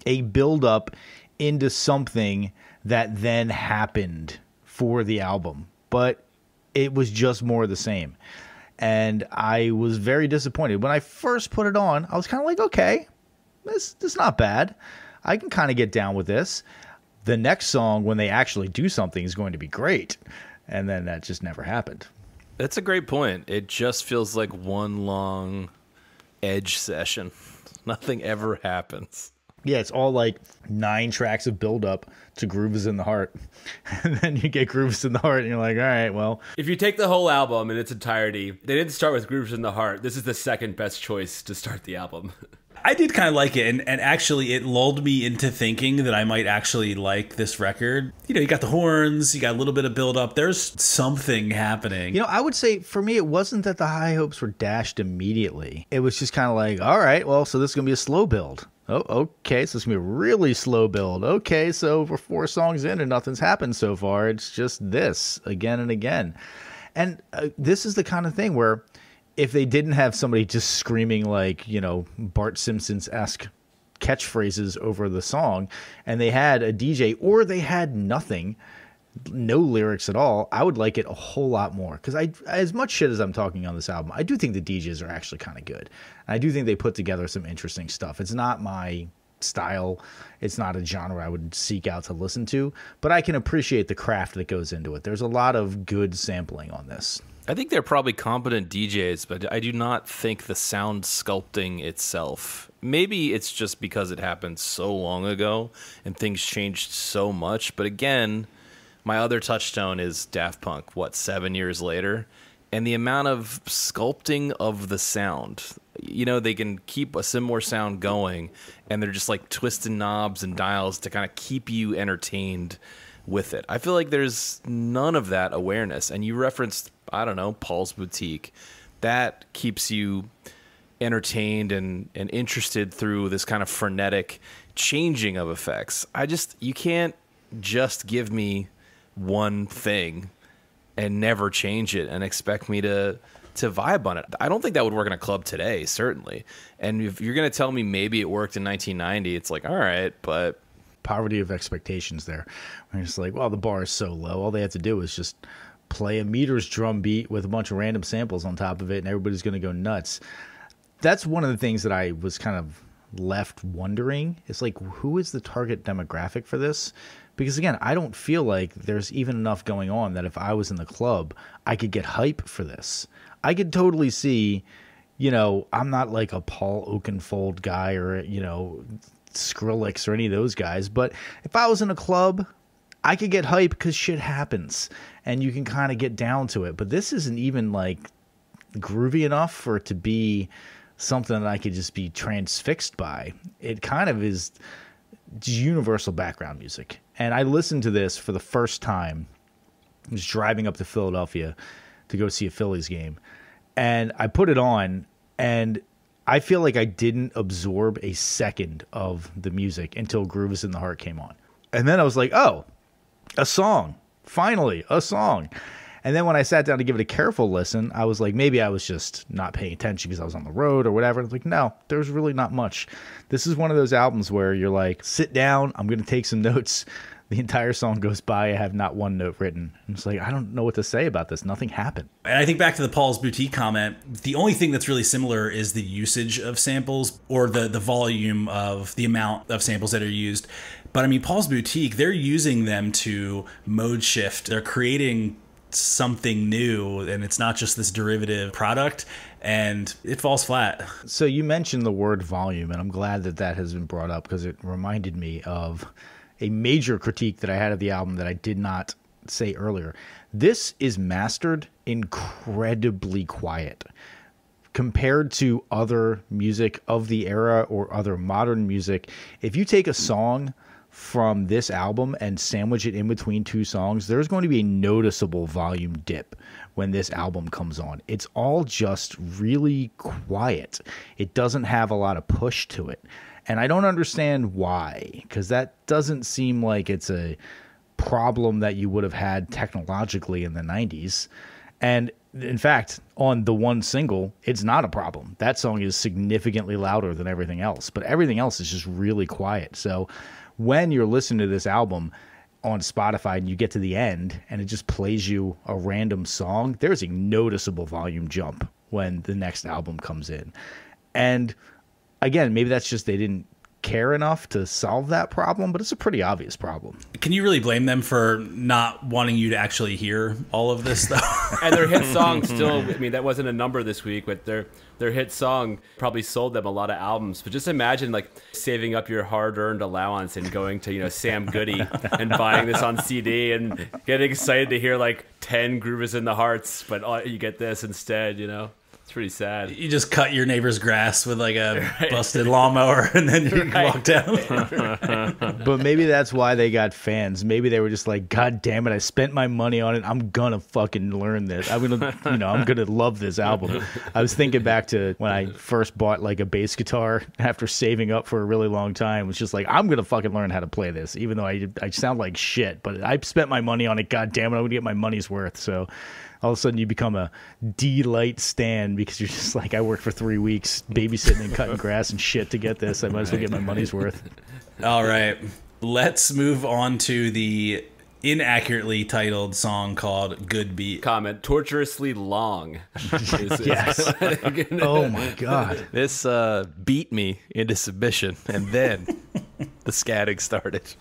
a build-up into something that then happened for the album, but it was just more of the same. And I was very disappointed. When I first put it on, I was kind of like, okay, this is not bad. I can kind of get down with this. The next song, when they actually do something, is going to be great. And then that just never happened. That's a great point. It just feels like one long Edge session. Nothing ever happens. Yeah, it's all like 9 tracks of build-up to Grooves in the Heart. And then you get Grooves in the Heart, and you're like, all right, well. If you take the whole album in its entirety, they didn't start with Grooves in the Heart. This is the second best choice to start the album. I did kind of like it, and actually it lulled me into thinking that I might actually like this record. You know, you got the horns, you got a little bit of build-up. There's something happening. You know, I would say for me, it wasn't that the high hopes were dashed immediately. It was just kind of like, all right, well, so this is going to be a slow build. Oh, okay, so it's going to be a really slow build. Okay, so we're 4 songs in and nothing's happened so far. It's just this again and again. And this is the kind of thing where if they didn't have somebody just screaming like, you know, Bart Simpson-esque catchphrases over the song, and they had a DJ, or they had nothing, no lyrics at all, I would like it a whole lot more. Because as much shit as I'm talking on this album, I do think the DJs are actually kind of good. I do think they put together some interesting stuff. It's not my style. It's not a genre I would seek out to listen to, but I can appreciate the craft that goes into it. There's a lot of good sampling on this. I think they're probably competent DJs, but I do not think the sound sculpting itself. Maybe it's just because it happened so long ago and things changed so much. But again, my other touchstone is Daft Punk, 7 years later? And the amount of sculpting of the sound. You know, they can keep a similar sound going, and they're just like twisting knobs and dials to kind of keep you entertained with it. I feel like there's none of that awareness. And you referenced, I don't know, Paul's Boutique. That keeps you entertained and interested through this kind of frenetic changing of effects. You can't just give me one thing and never change it and expect me to vibe on it. I don't think that would work in a club today, certainly. And if you're going to tell me maybe it worked in 1990, it's like, all right, but poverty of expectations there. We're just like, well, the bar is so low. All they have to do is just play a meters drum beat with a bunch of random samples on top of it, and everybody's going to go nuts. That's one of the things that I was kind of left wondering. It's like, who is the target demographic for this? Because again, I don't feel like there's even enough going on that if I was in the club, I could get hype for this. I could totally see, you know, I'm not like a Paul Oakenfold guy or, you know, Skrillex or any of those guys, but if I was in a club, I could get hype because shit happens and you can kind of get down to it. But this isn't even like groovy enough for it to be something that I could just be transfixed by. It kind of is universal background music. And I listened to this for the first time. I was driving up to Philadelphia to go see a Phillies game. And I put it on, and I feel like I didn't absorb a second of the music until Grooves in the Heart came on. And then I was like, oh, a song. Finally, a song. And then when I sat down to give it a careful listen, I was like, maybe I was just not paying attention because I was on the road or whatever. I was like, no, there's really not much. This is one of those albums where you're like, sit down, I'm going to take some notes. The entire song goes by, I have not one note written. And it's like, I don't know what to say about this. Nothing happened. And I think back to the Paul's Boutique comment, the only thing that's really similar is the usage of samples or the volume of the amount of samples that are used. But I mean, Paul's Boutique, they're using them to mode shift. They're creating something new, and it's not just this derivative product, and it falls flat. So you mentioned the word volume, and I'm glad that that has been brought up because it reminded me of a major critique that I had of the album that I did not say earlier, this is mastered incredibly quiet compared to other music of the era or other modern music. If you take a song from this album and sandwich it in between two songs, there's going to be a noticeable volume dip when this album comes on. It's all just really quiet. It doesn't have a lot of push to it. And I don't understand why, because that doesn't seem like it's a problem that you would have had technologically in the 90s. And in fact, on the one single, it's not a problem. That song is significantly louder than everything else, but everything else is just really quiet. So when you're listening to this album on Spotify and you get to the end and it just plays you a random song, there's a noticeable volume jump when the next album comes in. And again, maybe that's just they didn't care enough to solve that problem, but it's a pretty obvious problem. Can you really blame them for not wanting you to actually hear all of this stuff? And their hit song still, I mean, that wasn't a number this week, but their hit song probably sold them a lot of albums. But just imagine like saving up your hard-earned allowance and going to, Sam Goody and buying this on CD and getting excited to hear like 10 Grooves in the Hearts, but you get this instead, It's pretty sad. You just cut your neighbor's grass with like a busted lawnmower and then you walk down. But maybe that's why they got fans. Maybe they were just like, God damn it, I spent my money on it. I'm gonna fucking learn this. I'm gonna, I'm gonna love this album. I was thinking back to when I first bought like a bass guitar after saving up for a really long time. It was just like, I'm gonna fucking learn how to play this, even though I sound like shit. But I spent my money on it. God damn it, I'm gonna get my money's worth. So all of a sudden you become a Deee-Lite stan because you're just like, I worked for 3 weeks babysitting and cutting grass and shit to get this. I might as well get my money's worth. All right. Let's move on to the inaccurately titled song called Good Beat. Comment, torturously long. Yes. Oh my God. This beat me into submission, and then the scatting started.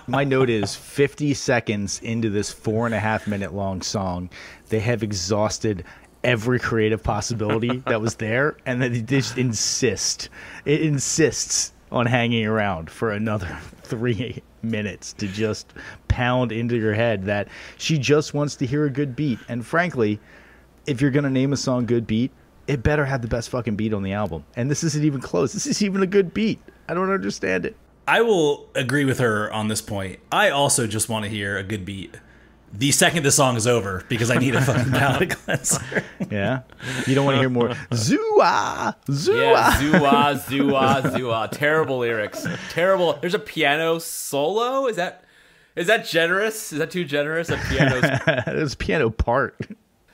My note is 50 seconds into this 4.5 minute long song, they have exhausted every creative possibility that was there, and then they just insist. It insists on hanging around for another 3 minutes to just pound into your head that she just wants to hear a good beat. And frankly, if you're going to name a song Good Beat, it better have the best fucking beat on the album. And this isn't even close. This is even a good beat. I don't understand it. I will agree with her on this point. I also just want to hear a good beat the second the song is over because I need a fucking palate cleanser. Yeah? You don't want to hear more zoo-ah, zoo-ah. Yeah, zoo-ah, zoo-ah, zoo-ah. Terrible lyrics. Terrible. There's a piano solo? Is that generous? Is that too generous? A piano. There's a piano part.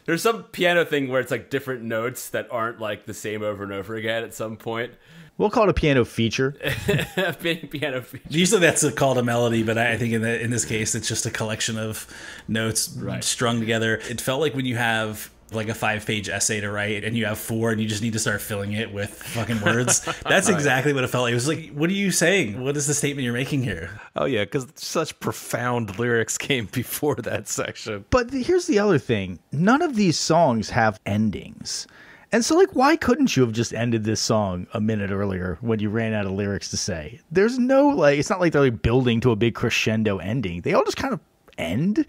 There's some piano thing where it's like different notes that aren't like the same over and over again at some point. We'll call it a piano feature. Piano feature. Usually that's called a melody, but I think in this case it's just a collection of notes strung together. It felt like when you have like a 5-page essay to write and you have 4 and you just need to start filling it with fucking words. That's exactly what it felt like. It was like, what are you saying? What is the statement you're making here? Oh yeah, because such profound lyrics came before that section. But here's the other thing. None of these songs have endings. And so, like, why couldn't you have just ended this song a minute earlier when you ran out of lyrics to say? There's no, like, it's not like they're like building to a big crescendo ending. They all just kind of end.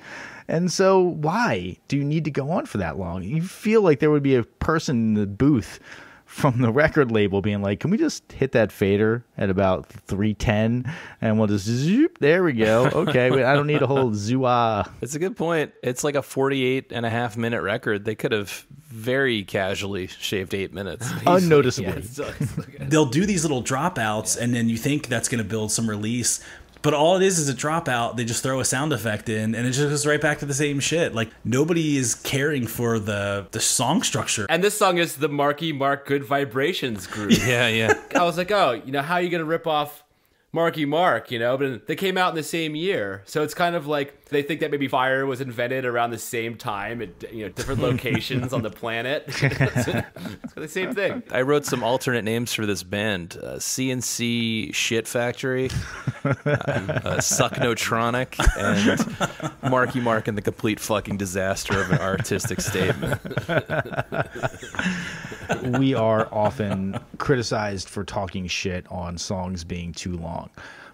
And so why do you need to go on for that long? You feel like there would be a person in the booth from the record label being like, can we just hit that fader at about 3:10 and we'll just zoop, there we go. Okay, wait, I don't need a whole zoo-ah. It's a good point. It's like a 48.5 minute record. They could have very casually shaved 8 minutes. Unnoticeably. They'll do these little dropouts and then you think that's going to build some release. But all it is a dropout. They just throw a sound effect in, and it just goes right back to the same shit. Like, nobody is caring for the song structure. And this song is the Marky Mark Good Vibrations group. Yeah. I was like, oh, how are you going to rip off Marky Mark, But they came out in the same year. So it's kind of like they think that maybe fire was invented around the same time at different locations on the planet. It's the same thing. I wrote some alternate names for this band. CNC Shit Factory, Sucknotronic, and Marky Mark and the Complete Fucking Disaster of an Artistic Statement. We are often criticized for talking shit on songs being too long.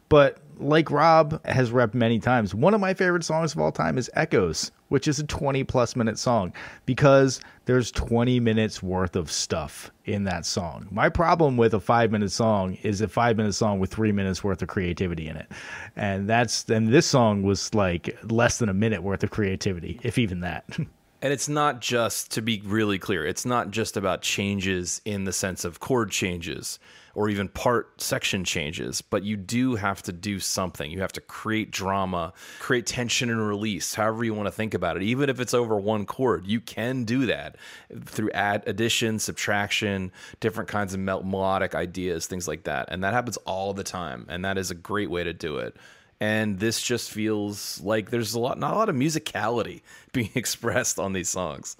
But like Rob has repped many times, one of my favorite songs of all time is Echoes, which is a 20-plus minute song because there's 20 minutes worth of stuff in that song. My problem with a 5-minute song is a 5-minute song with 3 minutes worth of creativity in it. And this song was like less than a minute worth of creativity, if even that. And it's not just, to be really clear, it's not just about changes in the sense of chord changes or even part section changes, but you do have to do something. You have to create drama, create tension and release, however you want to think about it. Even if it's over one chord, you can do that through addition, subtraction, different kinds of melodic ideas, things like that. And that happens all the time, and that is a great way to do it. And this just feels like there's not a lot of musicality being expressed on these songs.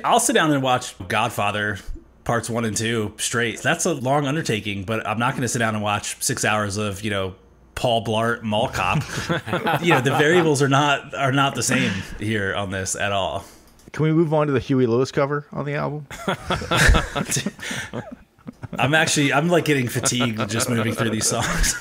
I'll sit down and watch Godfather parts 1 and 2 straight. That's a long undertaking, but I'm not going to sit down and watch 6 hours of, Paul Blart Mall Cop. The variables are not the same here on this at all. Can we move on to the Huey Lewis cover on the album? I'm like getting fatigued just moving through these songs.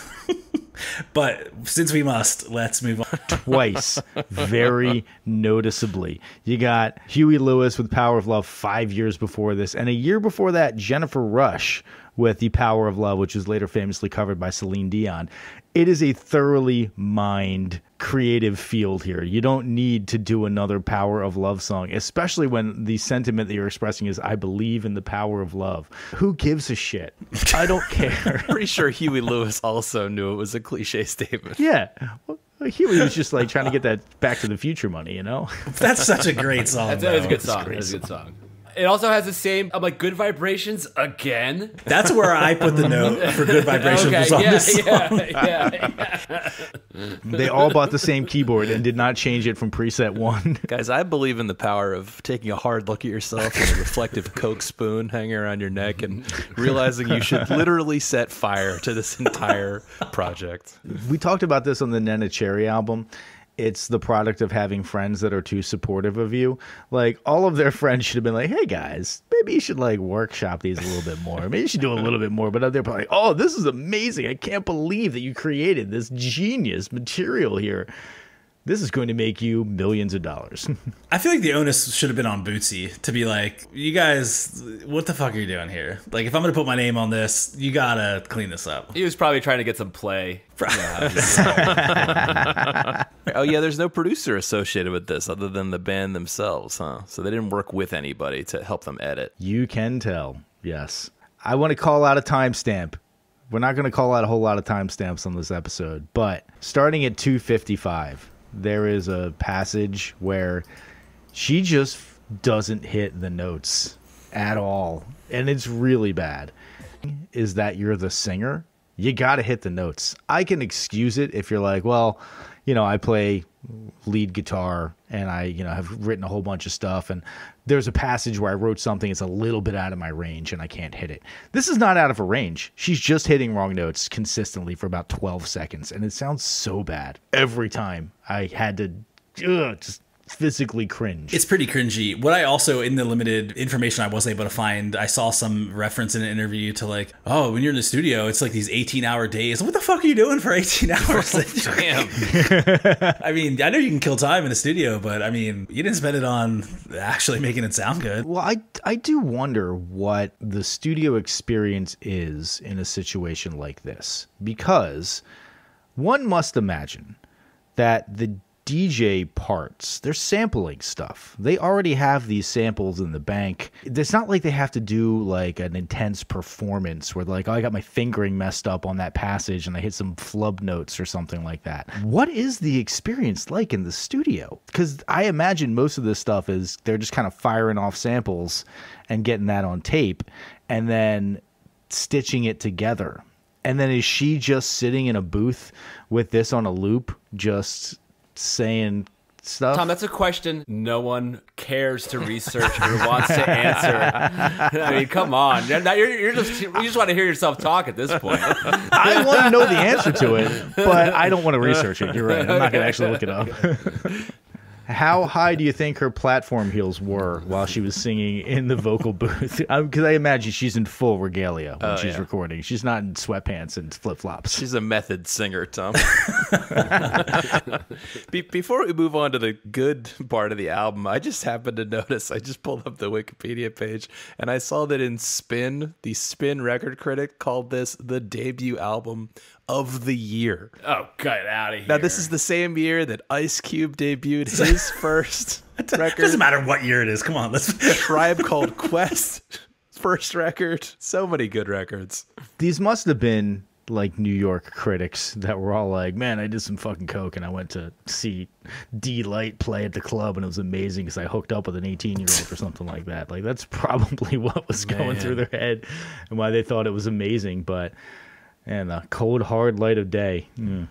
But since we must, let's move on. Twice, very noticeably. You got Huey Lewis with Power of Love 5 years before this, and a year before that, Jennifer Rush with The Power of Love, which was later famously covered by Celine Dion. It is a thoroughly mined, creative field here. You don't need to do another Power of Love song, especially when the sentiment that you're expressing is, I believe in the power of love. Who gives a shit? I don't care. Pretty sure Huey Lewis also knew it was a cliche statement. Yeah. Well, Huey was just like trying to get that Back to the Future money, That's such a great song. That's a good song. That's a good song. It also has the same, Good Vibrations again. That's where I put the note for Good Vibrations was on this song. Yeah. They all bought the same keyboard and did not change it from preset 1. Guys, I believe in the power of taking a hard look at yourself with a reflective Coke spoon hanging around your neck and realizing you should literally set fire to this entire project. We talked about this on the Nena Cherry album. It's the product of having friends that are too supportive of you. Like, all of their friends should have been like, hey, guys, maybe you should, workshop these a little bit more. Maybe you should do a little bit more. But they're probably like, oh, this is amazing. I can't believe that you created this genius material here. This is going to make you millions of dollars. I feel like the onus should have been on Bootsy to be like, you guys, what the fuck are you doing here? Like, if I'm going to put my name on this, you got to clean this up. He was probably trying to get some play. Oh, yeah, there's no producer associated with this other than the band themselves, huh? So they didn't work with anybody to help them edit. You can tell, yes. I want to call out a timestamp. We're not going to call out a whole lot of timestamps on this episode, but starting at 2:55, there is a passage where she just doesn't hit the notes at all, and it's really bad. Is that you're the singer? You got to hit the notes. I can excuse it if you're like, well, I play lead guitar and I, have written a whole bunch of stuff, and there's a passage where I wrote something that's a little bit out of my range and I can't hit it. This is not out of her range. She's just hitting wrong notes consistently for about 12 seconds, and it sounds so bad. Every time I had to just physically cringe. It's pretty cringy. What I also, in the limited information I was able to find, I saw some reference in an interview to when you're in the studio, it's like these 18-hour days. What the fuck are you doing for 18 hours? Damn. I mean, I know you can kill time in a studio, but I mean, you didn't spend it on actually making it sound good. Well, I do wonder what the studio experience is in a situation like this, because one must imagine that the DJ parts, they're sampling stuff. They already have these samples in the bank. It's not like they have to do an intense performance where I got my fingering messed up on that passage and I hit some flub notes or something like that. What is the experience like in the studio? Because I imagine most of this stuff is they're just kind of firing off samples and getting that on tape and then stitching it together. And then is she just sitting in a booth with this on a loop, just saying stuff? Tom, that's a question no one cares to research or wants to answer. I mean, come on. You just want to hear yourself talk at this point. I want to know the answer to it, but I don't want to research it. You're right. I'm not going to actually look it up. How high do you think her platform heels were while she was singing in the vocal booth? Because I imagine she's in full regalia when she's recording. She's not in sweatpants and flip-flops. She's a method singer, Tom. Before we move on to the good part of the album, I just happened to notice, I just pulled up the Wikipedia page, and I saw that in Spin, the Spin record critic called this the debut album of the year. Oh, get out of here. Now, this is the same year that Ice Cube debuted his first record. Doesn't matter what year it is. Come on, let's. Tribe Called Quest, first record. So many good records. These must have been like New York critics that were all like, man, I did some fucking coke and I went to see Deee-Lite play at the club and it was amazing because I hooked up with an 18-year-old or something like that. Like, that's probably what was going through their head and why they thought it was amazing. But and the cold, hard light of day.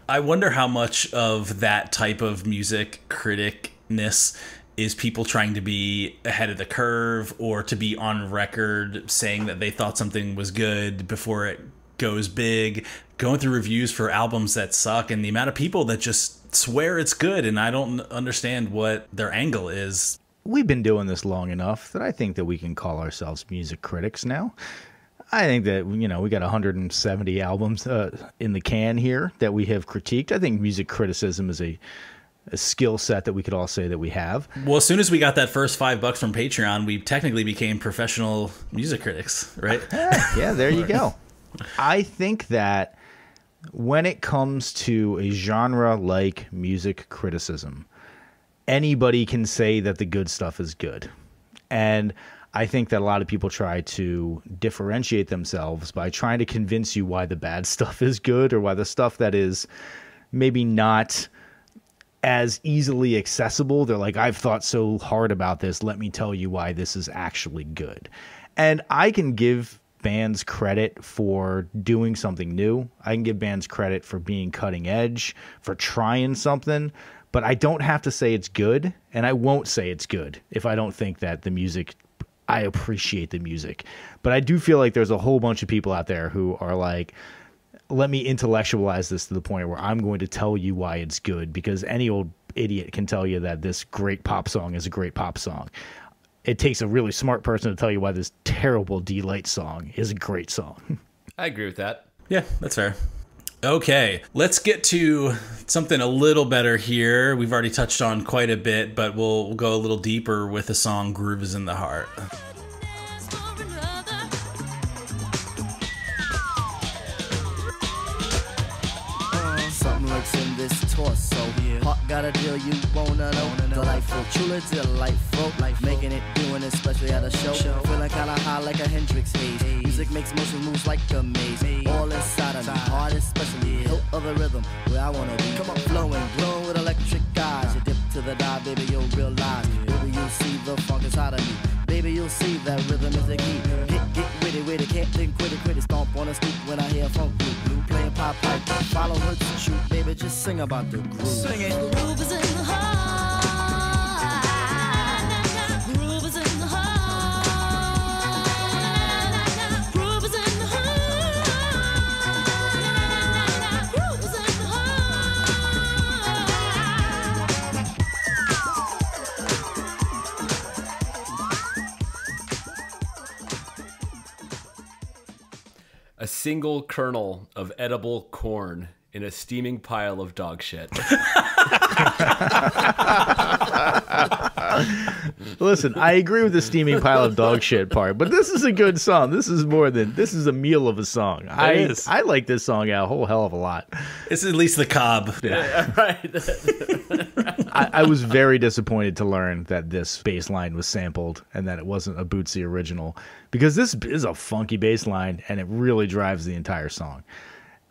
I wonder how much of that type of music criticness is people trying to be ahead of the curve or to be on record saying that they thought something was good before it goes big, going through reviews for albums that suck, and the amount of people that just swear it's good, and I don't understand what their angle is. We've been doing this long enough that I think that we can call ourselves music critics now. I think that, you know, we got 170 albums in the can here that we have critiqued. I think music criticism is a skill set that we could all say that we have. Well, as soon as we got that first $5 from Patreon, we technically became professional music critics, right? Yeah, there you go. I think that when it comes to a genre like music criticism, anybody can say that the good stuff is good. And I think that a lot of people try to differentiate themselves by trying to convince you why the bad stuff is good or why the stuff that is maybe not as easily accessible. They're like, I've thought so hard about this. Let me tell you why this is actually good. And I can give bands credit for doing something new. I can give bands credit for being cutting edge, for trying something, but I don't have to say it's good, and I won't say it's good if I don't think that the music, I appreciate the music. But I do feel like there's a whole bunch of people out there who are like, let me intellectualize this to the point where I'm going to tell you why it's good, because any old idiot can tell you that this great pop song is a great pop song. It takes a really smart person to tell you why this terrible Deee-Lite song is a great song. I agree with that. Yeah, that's fair. Okay, let's get to something a little better here. We've already touched on quite a bit, but we'll go a little deeper with the song Groove is in the Heart. Something lurks in this torso. Heart got a deal you wanna know. Delightful, truly delightful. Making it, doing it, especially at a show. Feeling kinda high like a Hendrix haze. Music makes motion moves like a maze. All inside of me, heart especially. Hilt of the rhythm, where I wanna be. Come on, flowing, glowing with electric eyes. You dip to the dive, baby, you'll realize. Baby, you'll see the funk inside of me. Baby, you'll see that rhythm is the key. Get witty, can't think quitty. Stomp on a stoop when I hear funk blue. Playing pop pipe, follow her to shoot. Baby, just sing about the groove. Sing it. Groove is in the heart. Groove is in the heart. Groove is in the heart. Groove is in the A single kernel of edible corn in a steaming pile of dog shit. Listen, I agree with the steaming pile of dog shit part, but this is a good song. This is a meal of a song. I like this song a whole hell of a lot. It's at least the Cobb. Yeah, right. I was very disappointed to learn that this bass line was sampled and that it wasn't a Bootsy original, because this is a funky bass line and it really drives the entire song.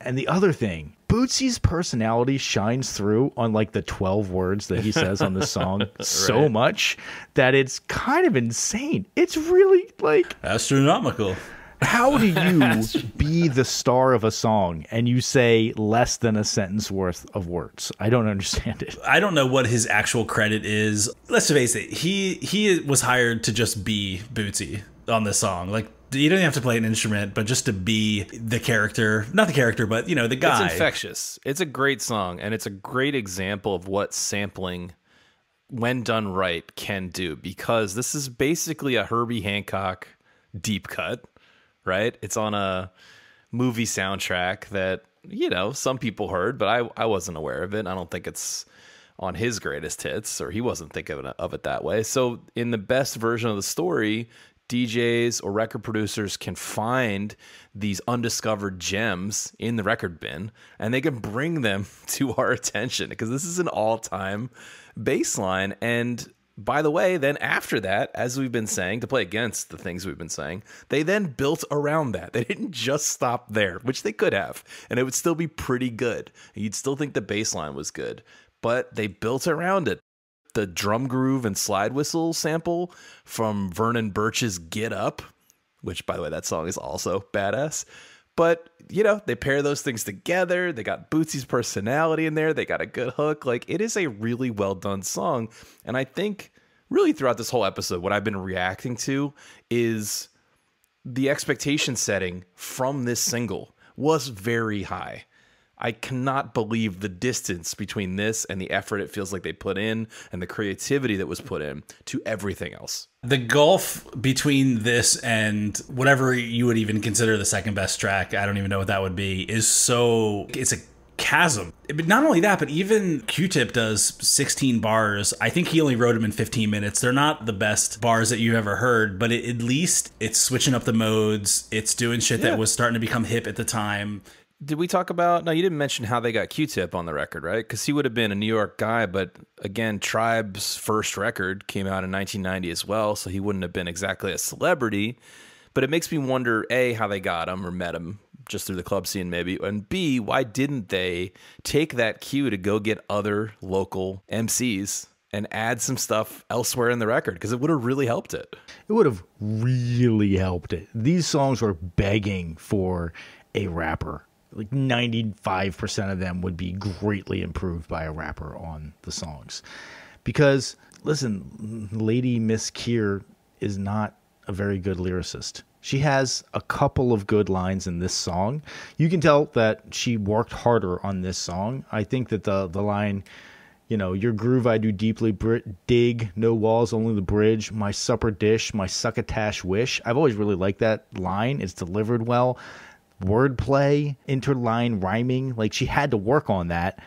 And the other thing, Bootsy's personality shines through on like the 12 words that he says on this song so much that it's kind of insane. It's really like astronomical. How do you be the star of a song and you say less than a sentence worth of words? I don't understand it. I don't know what his actual credit is. Let's face it, he was hired to just be Bootsy on this song. Like, you don't have to play an instrument, but just to be the character, not the character, but, you know, the guy. It's infectious. It's a great song, and it's a great example of what sampling when done right, can do, because this is basically a Herbie Hancock deep cut, right? It's on a movie soundtrack that, you know, some people heard, but I wasn't aware of it. I don't think it's on his greatest hits, or he wasn't thinking of it that way. So in the best version of the story, DJs or record producers can find these undiscovered gems in the record bin, and they can bring them to our attention, because this is an all-time bass line. And by the way, then after that, as we've been saying, to play against the things we've been saying, they then built around that. They didn't just stop there, which they could have, and it would still be pretty good. You'd still think the bass line was good, but they built around it. The drum groove and slide whistle sample from Vernon Birch's Get Up, which, by the way, that song is also badass. But, you know, they pair those things together. They got Bootsy's personality in there. They got a good hook. Like, it is a really well done song. And I think really throughout this whole episode, what I've been reacting to is the expectation setting from this single was very high. I cannot believe the distance between this and the effort it feels like they put in and the creativity that was put in to everything else. The gulf between this and whatever you would even consider the second best track, I don't even know what that would be, is so, it's a chasm. But not only that, but even Q-Tip does 16 bars. I think he only wrote them in 15 minutes. They're not the best bars that you've ever heard, but at least it's switching up the modes. It's doing shit that was starting to become hip at the time. Did we talk about, no, you didn't mention how they got Q-Tip on the record, right? Because he would have been a New York guy, but again, Tribe's first record came out in 1990 as well, so he wouldn't have been exactly a celebrity. But it makes me wonder, A, how they got him or met him, just through the club scene maybe, and B, why didn't they take that cue to go get other local MCs and add some stuff elsewhere in the record? Because it would have really helped it. It would have really helped it. These songs were begging for a rapper. Like 95% of them would be greatly improved by a rapper on the songs. Because, listen, Lady Miss Keir is not a very good lyricist. She has a couple of good lines in this song. You can tell that she worked harder on this song. I think that the line, you know, your groove I do deeply dig, no walls, only the bridge, my supper dish, my succotash wish. I've always really liked that line. It's delivered well. Wordplay, interline rhyming, like she had to work on that.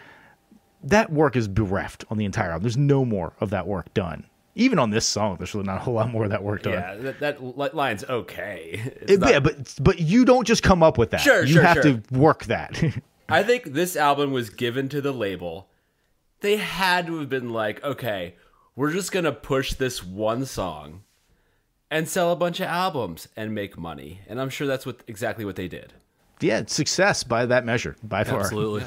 That work is bereft on the entire album. There's no more of that work done. Even on this song, there's really not a whole lot more of that work done. Yeah, that line's okay. Yeah, but you don't just come up with that. You have to work that. I think this album was given to the label. They had to have been like, okay, we're just going to push this one song and sell a bunch of albums and make money. And I'm sure that's exactly what they did. Yeah, success by that measure, by far. Absolutely.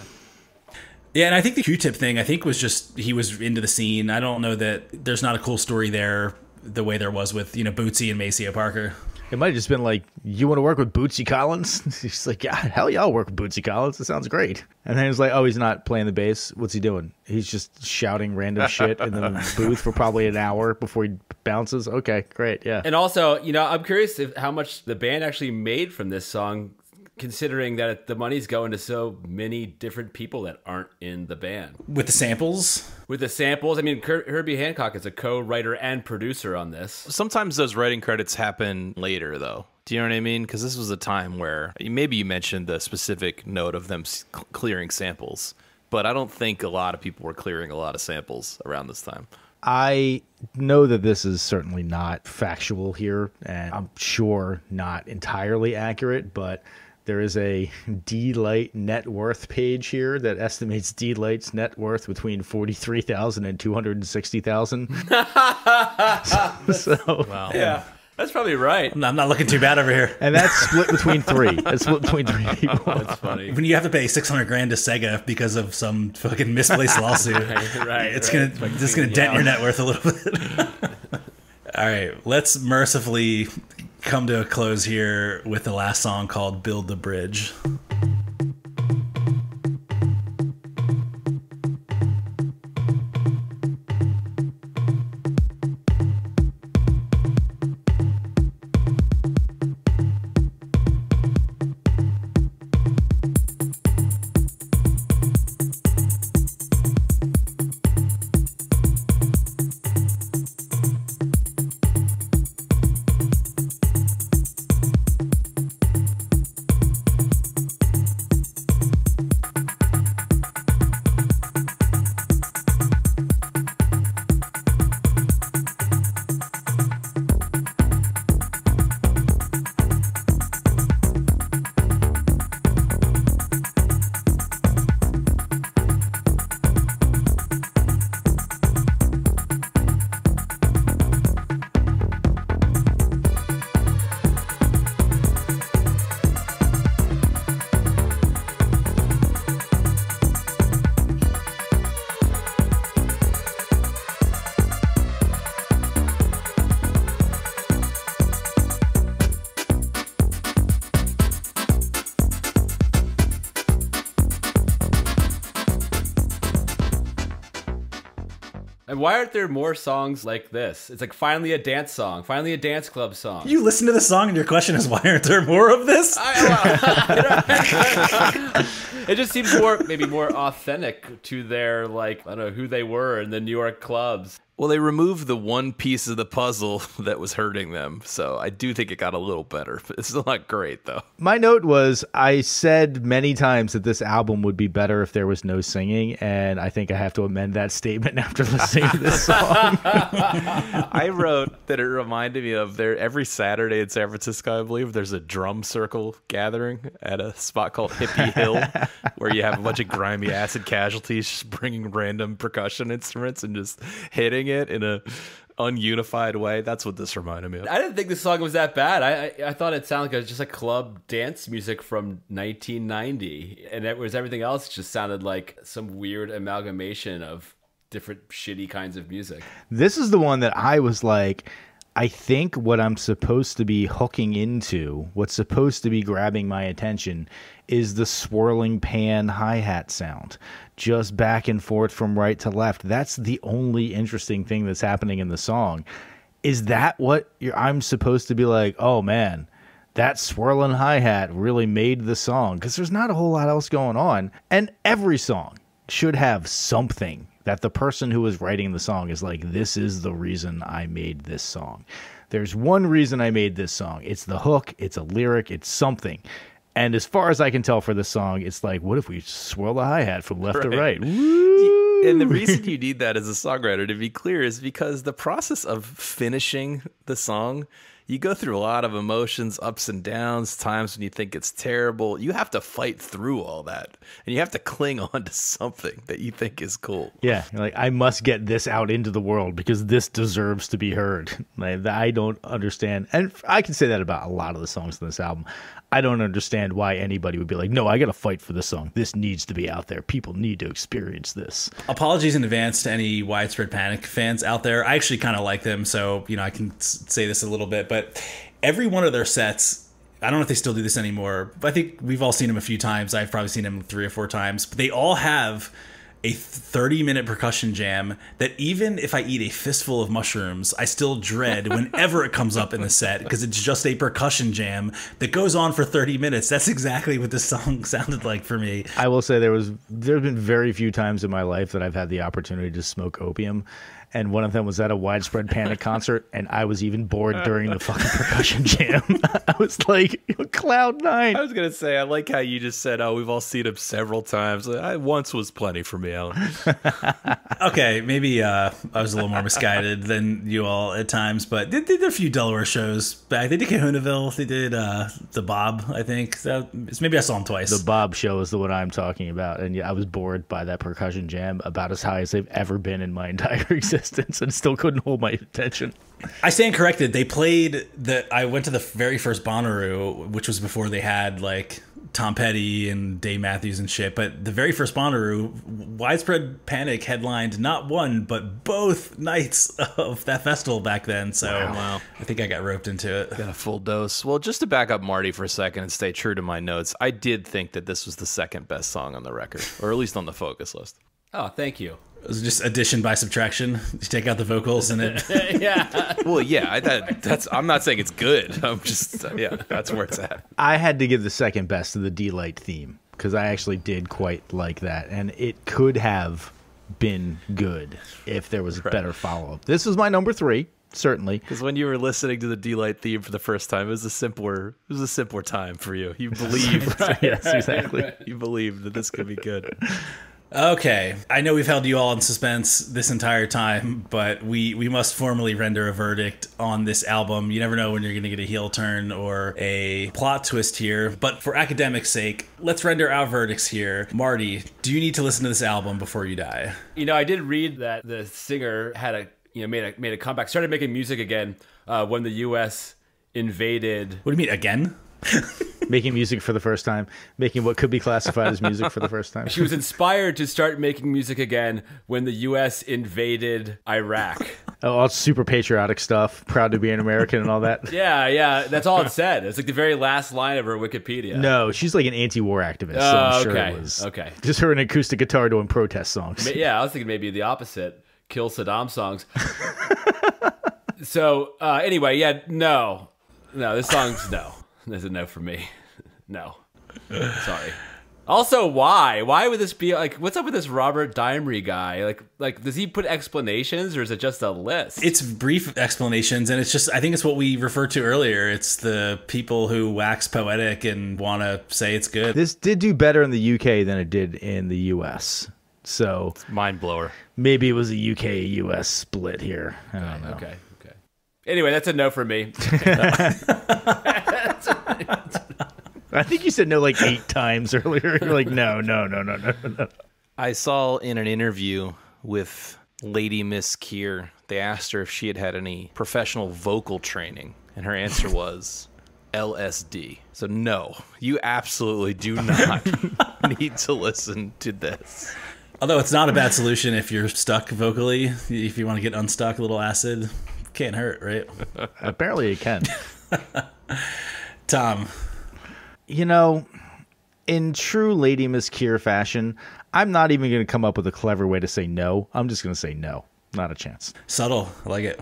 Yeah, and I think the Q-Tip thing, I think was just, he was into the scene. I don't know that there's not a cool story there the way there was with, you know, Bootsy and Maceo Parker. It might have just been like, you want to work with Bootsy Collins? He's like, yeah, hell yeah, I'll work with Bootsy Collins. It sounds great. And then he's like, oh, he's not playing the bass. What's he doing? He's just shouting random shit in the booth for probably an hour before he bounces. Okay, great, yeah. And also, you know, I'm curious how much the band actually made from this song, considering that the money's going to so many different people that aren't in the band. With the samples? With the samples. I mean, Herbie Hancock is a co-writer and producer on this. Sometimes those writing credits happen later, though. Do you know what I mean? Because this was a time where maybe you mentioned the specific note of them clearing samples, but I don't think a lot of people were clearing a lot of samples around this time. I know that this is certainly not factual here, and I'm sure not entirely accurate, but there is a Deee-Lite net worth page here that estimates Deee-Lite's net worth between $43,000 and $260,000. So, Wow. Yeah, that's probably right. I'm not looking too bad over here. And that's split between three. That's split between three people. That's funny. When you have to pay $600,000 to Sega because of some fucking misplaced lawsuit, it's gonna dent your net worth a little bit. All right, let's mercifully come to a close here with the last song called Build the Bridge. And why aren't there more songs like this? It's like finally a dance song, finally a dance club song. You listen to the song and your question is, why aren't there more of this? It just seems maybe more authentic to their, like, I don't know, who they were in the New York clubs. Well, they removed the one piece of the puzzle that was hurting them, so I do think it got a little better. But it's still not great, though. My note was, I said many times that this album would be better if there was no singing, and I think I have to amend that statement after listening to this song. I wrote that it reminded me of every Saturday in San Francisco, I believe, there's a drum circle gathering at a spot called Hippie Hill, where you have a bunch of grimy acid casualties just bringing random percussion instruments and just hitting it in a ununified way. That's what this reminded me of. I didn't think this song was that bad. I thought it sounded like just like club dance music from 1990, and everything else just sounded like some weird amalgamation of different shitty kinds of music. This is the one that I was like, I think what I'm supposed to be hooking into, what's supposed to be grabbing my attention, is the swirling pan hi-hat sound. Just back and forth from right to left. That's the only interesting thing that's happening in the song. Is that what I'm supposed to be like, oh man, that swirling hi-hat really made the song? Because there's not a whole lot else going on. And every song should have something that the person who is writing the song is like, this is the reason I made this song. There's one reason I made this song. It's the hook, it's a lyric, it's something. And as far as I can tell for this song, it's like, what if we swirl the hi-hat from left to right? Woo! And the reason you need that as a songwriter, to be clear, is because the process of finishing the song, you go through a lot of emotions, ups and downs, times when you think it's terrible. You have to fight through all that. And you have to cling on to something that you think is cool. Yeah, like, I must get this out into the world because this deserves to be heard. Like, I don't understand. And I can say that about a lot of the songs in this album. I don't understand why anybody would be like, no, I got to fight for this song. This needs to be out there. People need to experience this. Apologies in advance to any Widespread Panic fans out there. I actually kind of like them, so I can say this a little bit. But every one of their sets, I don't know if they still do this anymore, but I think we've all seen them a few times. I've probably seen them 3 or 4 times. But they all have a 30-minute percussion jam that even if I eat a fistful of mushrooms, I still dread whenever it comes up in the set, because it's just a percussion jam that goes on for 30 minutes. That's exactly what this song sounded like for me. I will say there have been very few times in my life that I've had the opportunity to smoke opium. And one of them was at a Widespread Panic concert, and I was even bored during the fucking percussion jam. I was like, cloud nine. I was going to say, I like how you just said, oh, we've all seen him several times. Once was plenty for me, Alan. Okay, maybe I was a little more misguided than you all at times, but they did a few Delaware shows back. They did Kahunaville. They did the Bob, I think. Maybe I saw them twice. The Bob show is the one I'm talking about. And yeah, I was bored by that percussion jam, about as high as they've ever been in my entire existence. And still couldn't hold my attention. I stand corrected. They played I went to the very first Bonnaroo, which was before they had like Tom Petty and Dave Matthews and shit. But the very first Bonnaroo, Widespread Panic headlined not one but both nights of that festival back then. So wow. I think I got roped into it. Got a full dose. Well, just to back up Marty for a second and stay true to my notes, I did think that this was the second best song on the record, or at least on the Focus list. Oh, thank you. It was just addition by subtraction. You take out the vocals and it. Yeah. Well, yeah. I'm not saying it's good. I'm just that's where it's at. I had to give the second best to the Deee-Lite theme because I actually did quite like that, and it could have been good if there was a better follow up. This was my number 3. Certainly, because when you were listening to the Deee-Lite theme for the first time, it was a simpler time for you. You believed, yes, exactly. You believed that this could be good. Okay, I know we've held you all in suspense this entire time, but we must formally render a verdict on this album. You never know when you're going to get a heel turn or a plot twist here, but for academic sake, let's render our verdicts here. Marty, do you need to listen to this album before you die? I did read that the singer had made a comeback, started making music again when the U.S. invaded. What do you mean, again? Making music for the first time, making what could be classified as music for the first time. She was inspired to start making music again when the U.S. invaded Iraq. Oh, all super patriotic stuff, proud to be an American and all that. Yeah, that's all it said. It's like the very last line of her Wikipedia. No, she's like an anti-war activist, so I'm sure it was okay. just her an acoustic guitar doing protest songs. Yeah, I was thinking maybe the opposite. kill Saddam songs. So anyway, yeah, no, this song's no. There's a no for me. No, sorry. Also, why? Why would this be like? What's up with this Robert Dimery guy? Like, does he put explanations, or is it just a list? It's brief explanations, and it's just, I think it's what we referred to earlier. It's the people who wax poetic and want to say it's good. This did do better in the UK than it did in the US. So Mind blower. maybe it was a UK-US split here. I don't know. Okay. Anyway, that's a no for me. I think you said no like 8 times earlier. You're like, no. I saw in an interview with Lady Miss Keir, they asked her if she had had any professional vocal training, and her answer was LSD. So no, you absolutely do not need to listen to this. Although it's not a bad solution if you're stuck vocally. If you want to get unstuck, a little acid can't hurt, right? Apparently it can. Tom. You know, in true Lady Miss Keir fashion, I'm not even going to come up with a clever way to say no. I'm just going to say no. Not a chance. Subtle. I like it.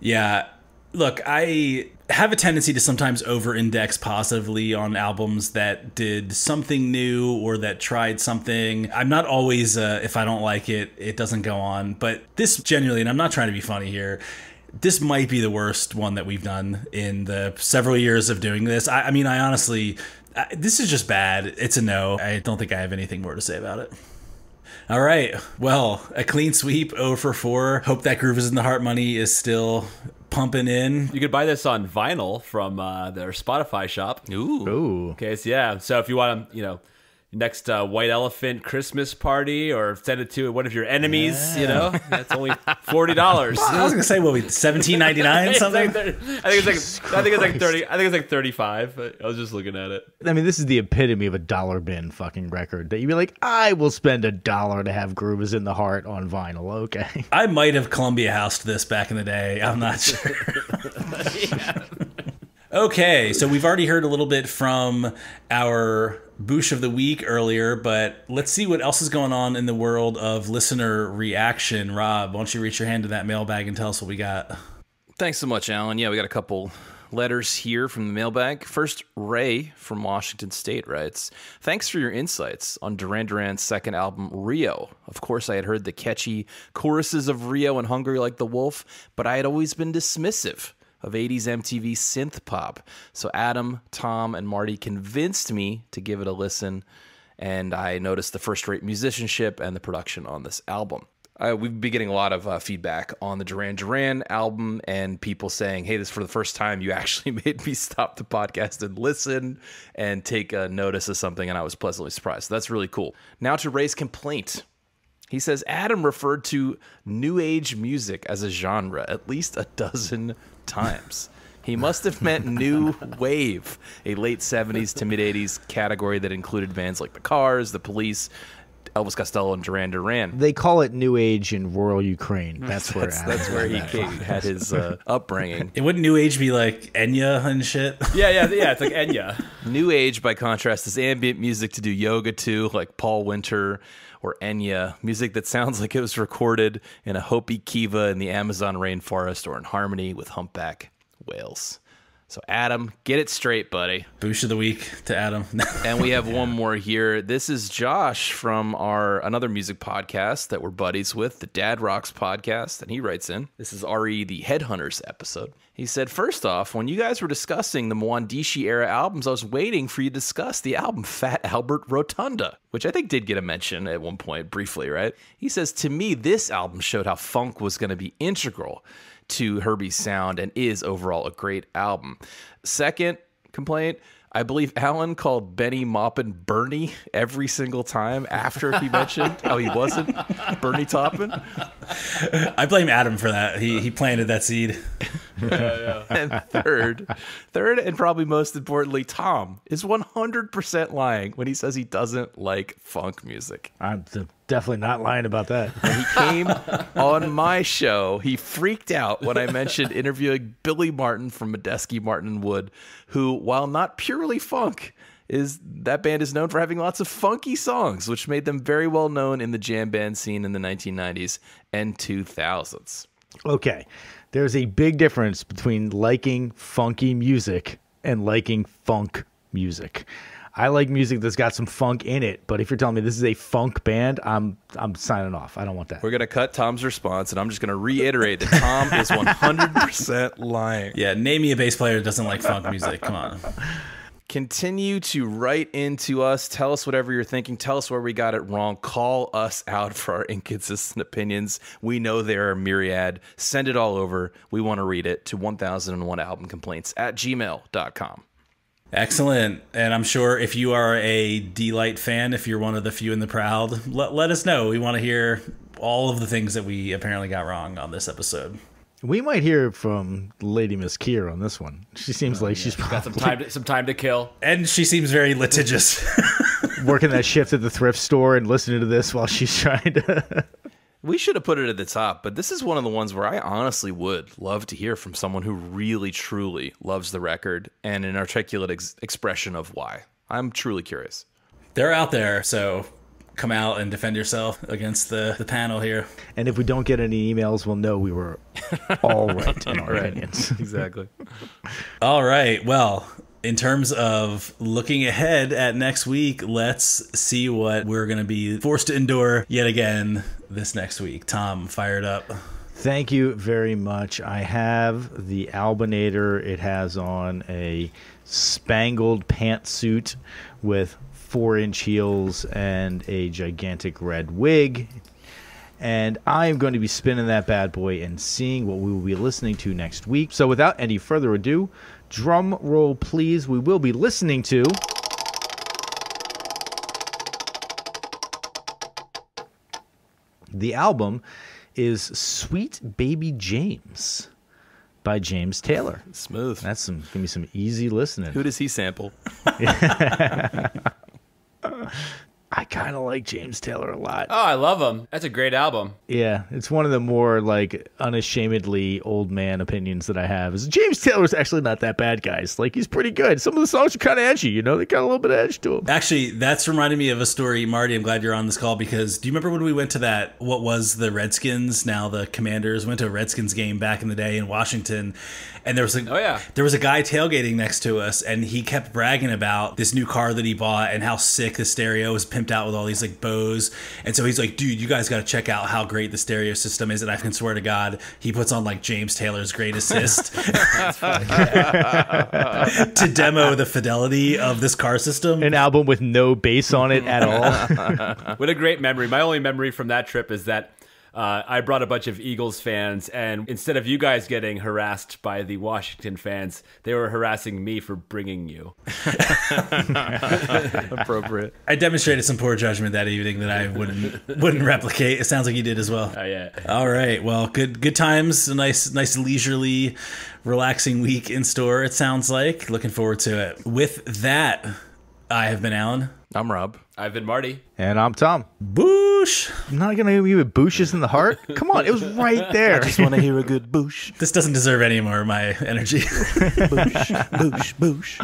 Yeah. Look, I have a tendency to sometimes over-index positively on albums that did something new or that tried something. I'm not always, if I don't like it, it doesn't go on. But this genuinely, and I'm not trying to be funny here, this might be the worst one that we've done in the several years of doing this. I mean, I honestly, this is just bad. It's a no. I don't think I have anything more to say about it. All right. Well, a clean sweep, 0 for 4. Hope that Groove is in the Heart money is still pumping in. You could buy this on vinyl from their Spotify shop. Ooh. Okay, so yeah. So if you want to, next White Elephant Christmas party, or send it to one of your enemies, that's only $40. I was gonna say, what, $17.99 something? I think it's like 35. I was just looking at it. I mean, this is the epitome of a dollar bin fucking record that you'd be like, I will spend $1 to have Groove is in the Heart on vinyl. Okay. I might have Columbia Housed this back in the day. I'm not sure. Okay, so we've already heard a little bit from our Boosh of the Week earlier, but let's see what else is going on in the world of listener reaction. Rob, why don't you reach your hand to that mailbag and tell us what we got? Thanks so much, Alan. Yeah, we got a couple letters here from the mailbag. First, Ray from Washington State writes, thanks for your insights on Duran Duran's second album, Rio. Of course, I had heard the catchy choruses of Rio and Hungry Like the Wolf, but I had always been dismissive of 80s MTV synth pop. So Adam, Tom, and Marty convinced me to give it a listen, and I noticed the first-rate musicianship and the production on this album. We've been getting a lot of feedback on the Duran Duran album, and people saying, hey, this is for the first time you actually made me stop the podcast and listen and take notice of something, and I was pleasantly surprised. So that's really cool. Now to Ray's complaint. He says, Adam referred to new age music as a genre at least a dozen times. He must have meant new wave, a late 70s to mid 80s category that included bands like The Cars, The Police, Elvis Costello, and Duran Duran. They call it New Age in rural Ukraine. That's where he had his upbringing. Wouldn't New Age be like Enya and shit? Yeah, it's like Enya. New Age, by contrast, is ambient music to do yoga to, like Paul Winter or Enya, music that sounds like it was recorded in a Hopi kiva in the Amazon rainforest or in harmony with humpback whales. So Adam, get it straight, buddy. Boosh of the Week to Adam. And we have one more here. This is Josh from another music podcast that we're buddies with, the Dad Rocks podcast, and he writes in. This is RE the Headhunters episode. He said, first off, when you guys were discussing the Mwandishi era albums, I was waiting for you to discuss the album Fat Albert Rotunda, which I think did get a mention at one point briefly, right? He says, to me, this album showed how funk was going to be integral to Herbie's sound and is overall a great album. Second complaint, I believe Alan called Benny Maupin Bernie every single time after he mentioned how he wasn't Bernie Taupin. I blame Adam for that. He planted that seed. Yeah. And third, and probably most importantly, Tom is 100% lying when he says he doesn't like funk music. I'm definitely not lying about that. When he came on my show, he freaked out when I mentioned interviewing Billy Martin from Medeski, Martin & Wood, who, while not purely funk, is that band is known for having lots of funky songs, which made them very well known in the jam band scene in the 1990s and 2000s. Okay, there's a big difference between liking funky music and liking funk music. I like music that's got some funk in it, but if you're telling me this is a funk band, I'm signing off. I don't want that. We're going to cut Tom's response, and I'm just going to reiterate that Tom is 100% lying. Yeah, name me a bass player that doesn't like funk music. Come on. Continue to write into us. Tell us whatever you're thinking. Tell us where we got it wrong. Call us out for our inconsistent opinions. We know there are myriad. Send it all over. We want to read it to 1001albumcomplaints@gmail.com. Excellent. And I'm sure if you are a Deee-Lite fan, if you're one of the few and the proud, let us know. We want to hear all of the things that we apparently got wrong on this episode. We might hear from Lady Miss Keir on this one. She seems like she's got some time to kill. And she seems very litigious. working that shift at the thrift store and listening to this while she's trying to... We should have put it at the top, but this is one of the ones where I honestly would love to hear from someone who really, truly loves the record and an articulate expression of why. I'm truly curious. They're out there, so come out and defend yourself against the panel here. And if we don't get any emails, we'll know we were all right in our opinions. Exactly. All right, well... In terms of looking ahead at next week, let's see what we're going to be forced to endure yet again this next week. Tom, fired up. Thank you very much. I have the Albinator. It has on a spangled pantsuit with 4-inch heels and a gigantic red wig. And I am going to be spinning that bad boy and seeing what we will be listening to next week. So without any further ado, drum roll please. We will be listening to the album is Sweet Baby James by James Taylor. Smooth. That's give me some easy listening. Who does he sample? I kind of like James Taylor a lot. Oh, I love him. That's a great album. Yeah, it's one of the more like unashamedly old man opinions that I have. Is James Taylor's actually not that bad, guys. Like he's pretty good. Some of the songs are kind of edgy, you know. They got a little bit of edge to them. Actually, that's reminding me of a story, Marty. I'm glad you're on this call because do you remember when we went to that? What was the Redskins? Now the Commanders went to a Redskins game back in the day in Washington, and there was there was a guy tailgating next to us, and he kept bragging about this new car that he bought and how sick the stereo was pimped out with all these like Bose. And so he's like, dude, you guys got to check out how great the stereo system is. And I can swear to God, he puts on like James Taylor's Great Assist to demo the fidelity of this car system. An album with no bass on it at all. What a great memory. My only memory from that trip is that I brought a bunch of Eagles fans, and instead of you guys getting harassed by the Washington fans, they were harassing me for bringing you. Appropriate. I demonstrated some poor judgment that evening that I wouldn't replicate. It sounds like you did as well. Oh yeah. All right. Well, good times. A nice leisurely, relaxing week in store. It sounds like. Looking forward to it. With that, I have been Alan. I'm Rob. I've been Marty. And I'm Tom. Boosh. I'm not going to give you a booshes in the heart. Come on, it was right there. I just want to hear a good boosh. This doesn't deserve any more of my energy. Boosh, boosh, boosh.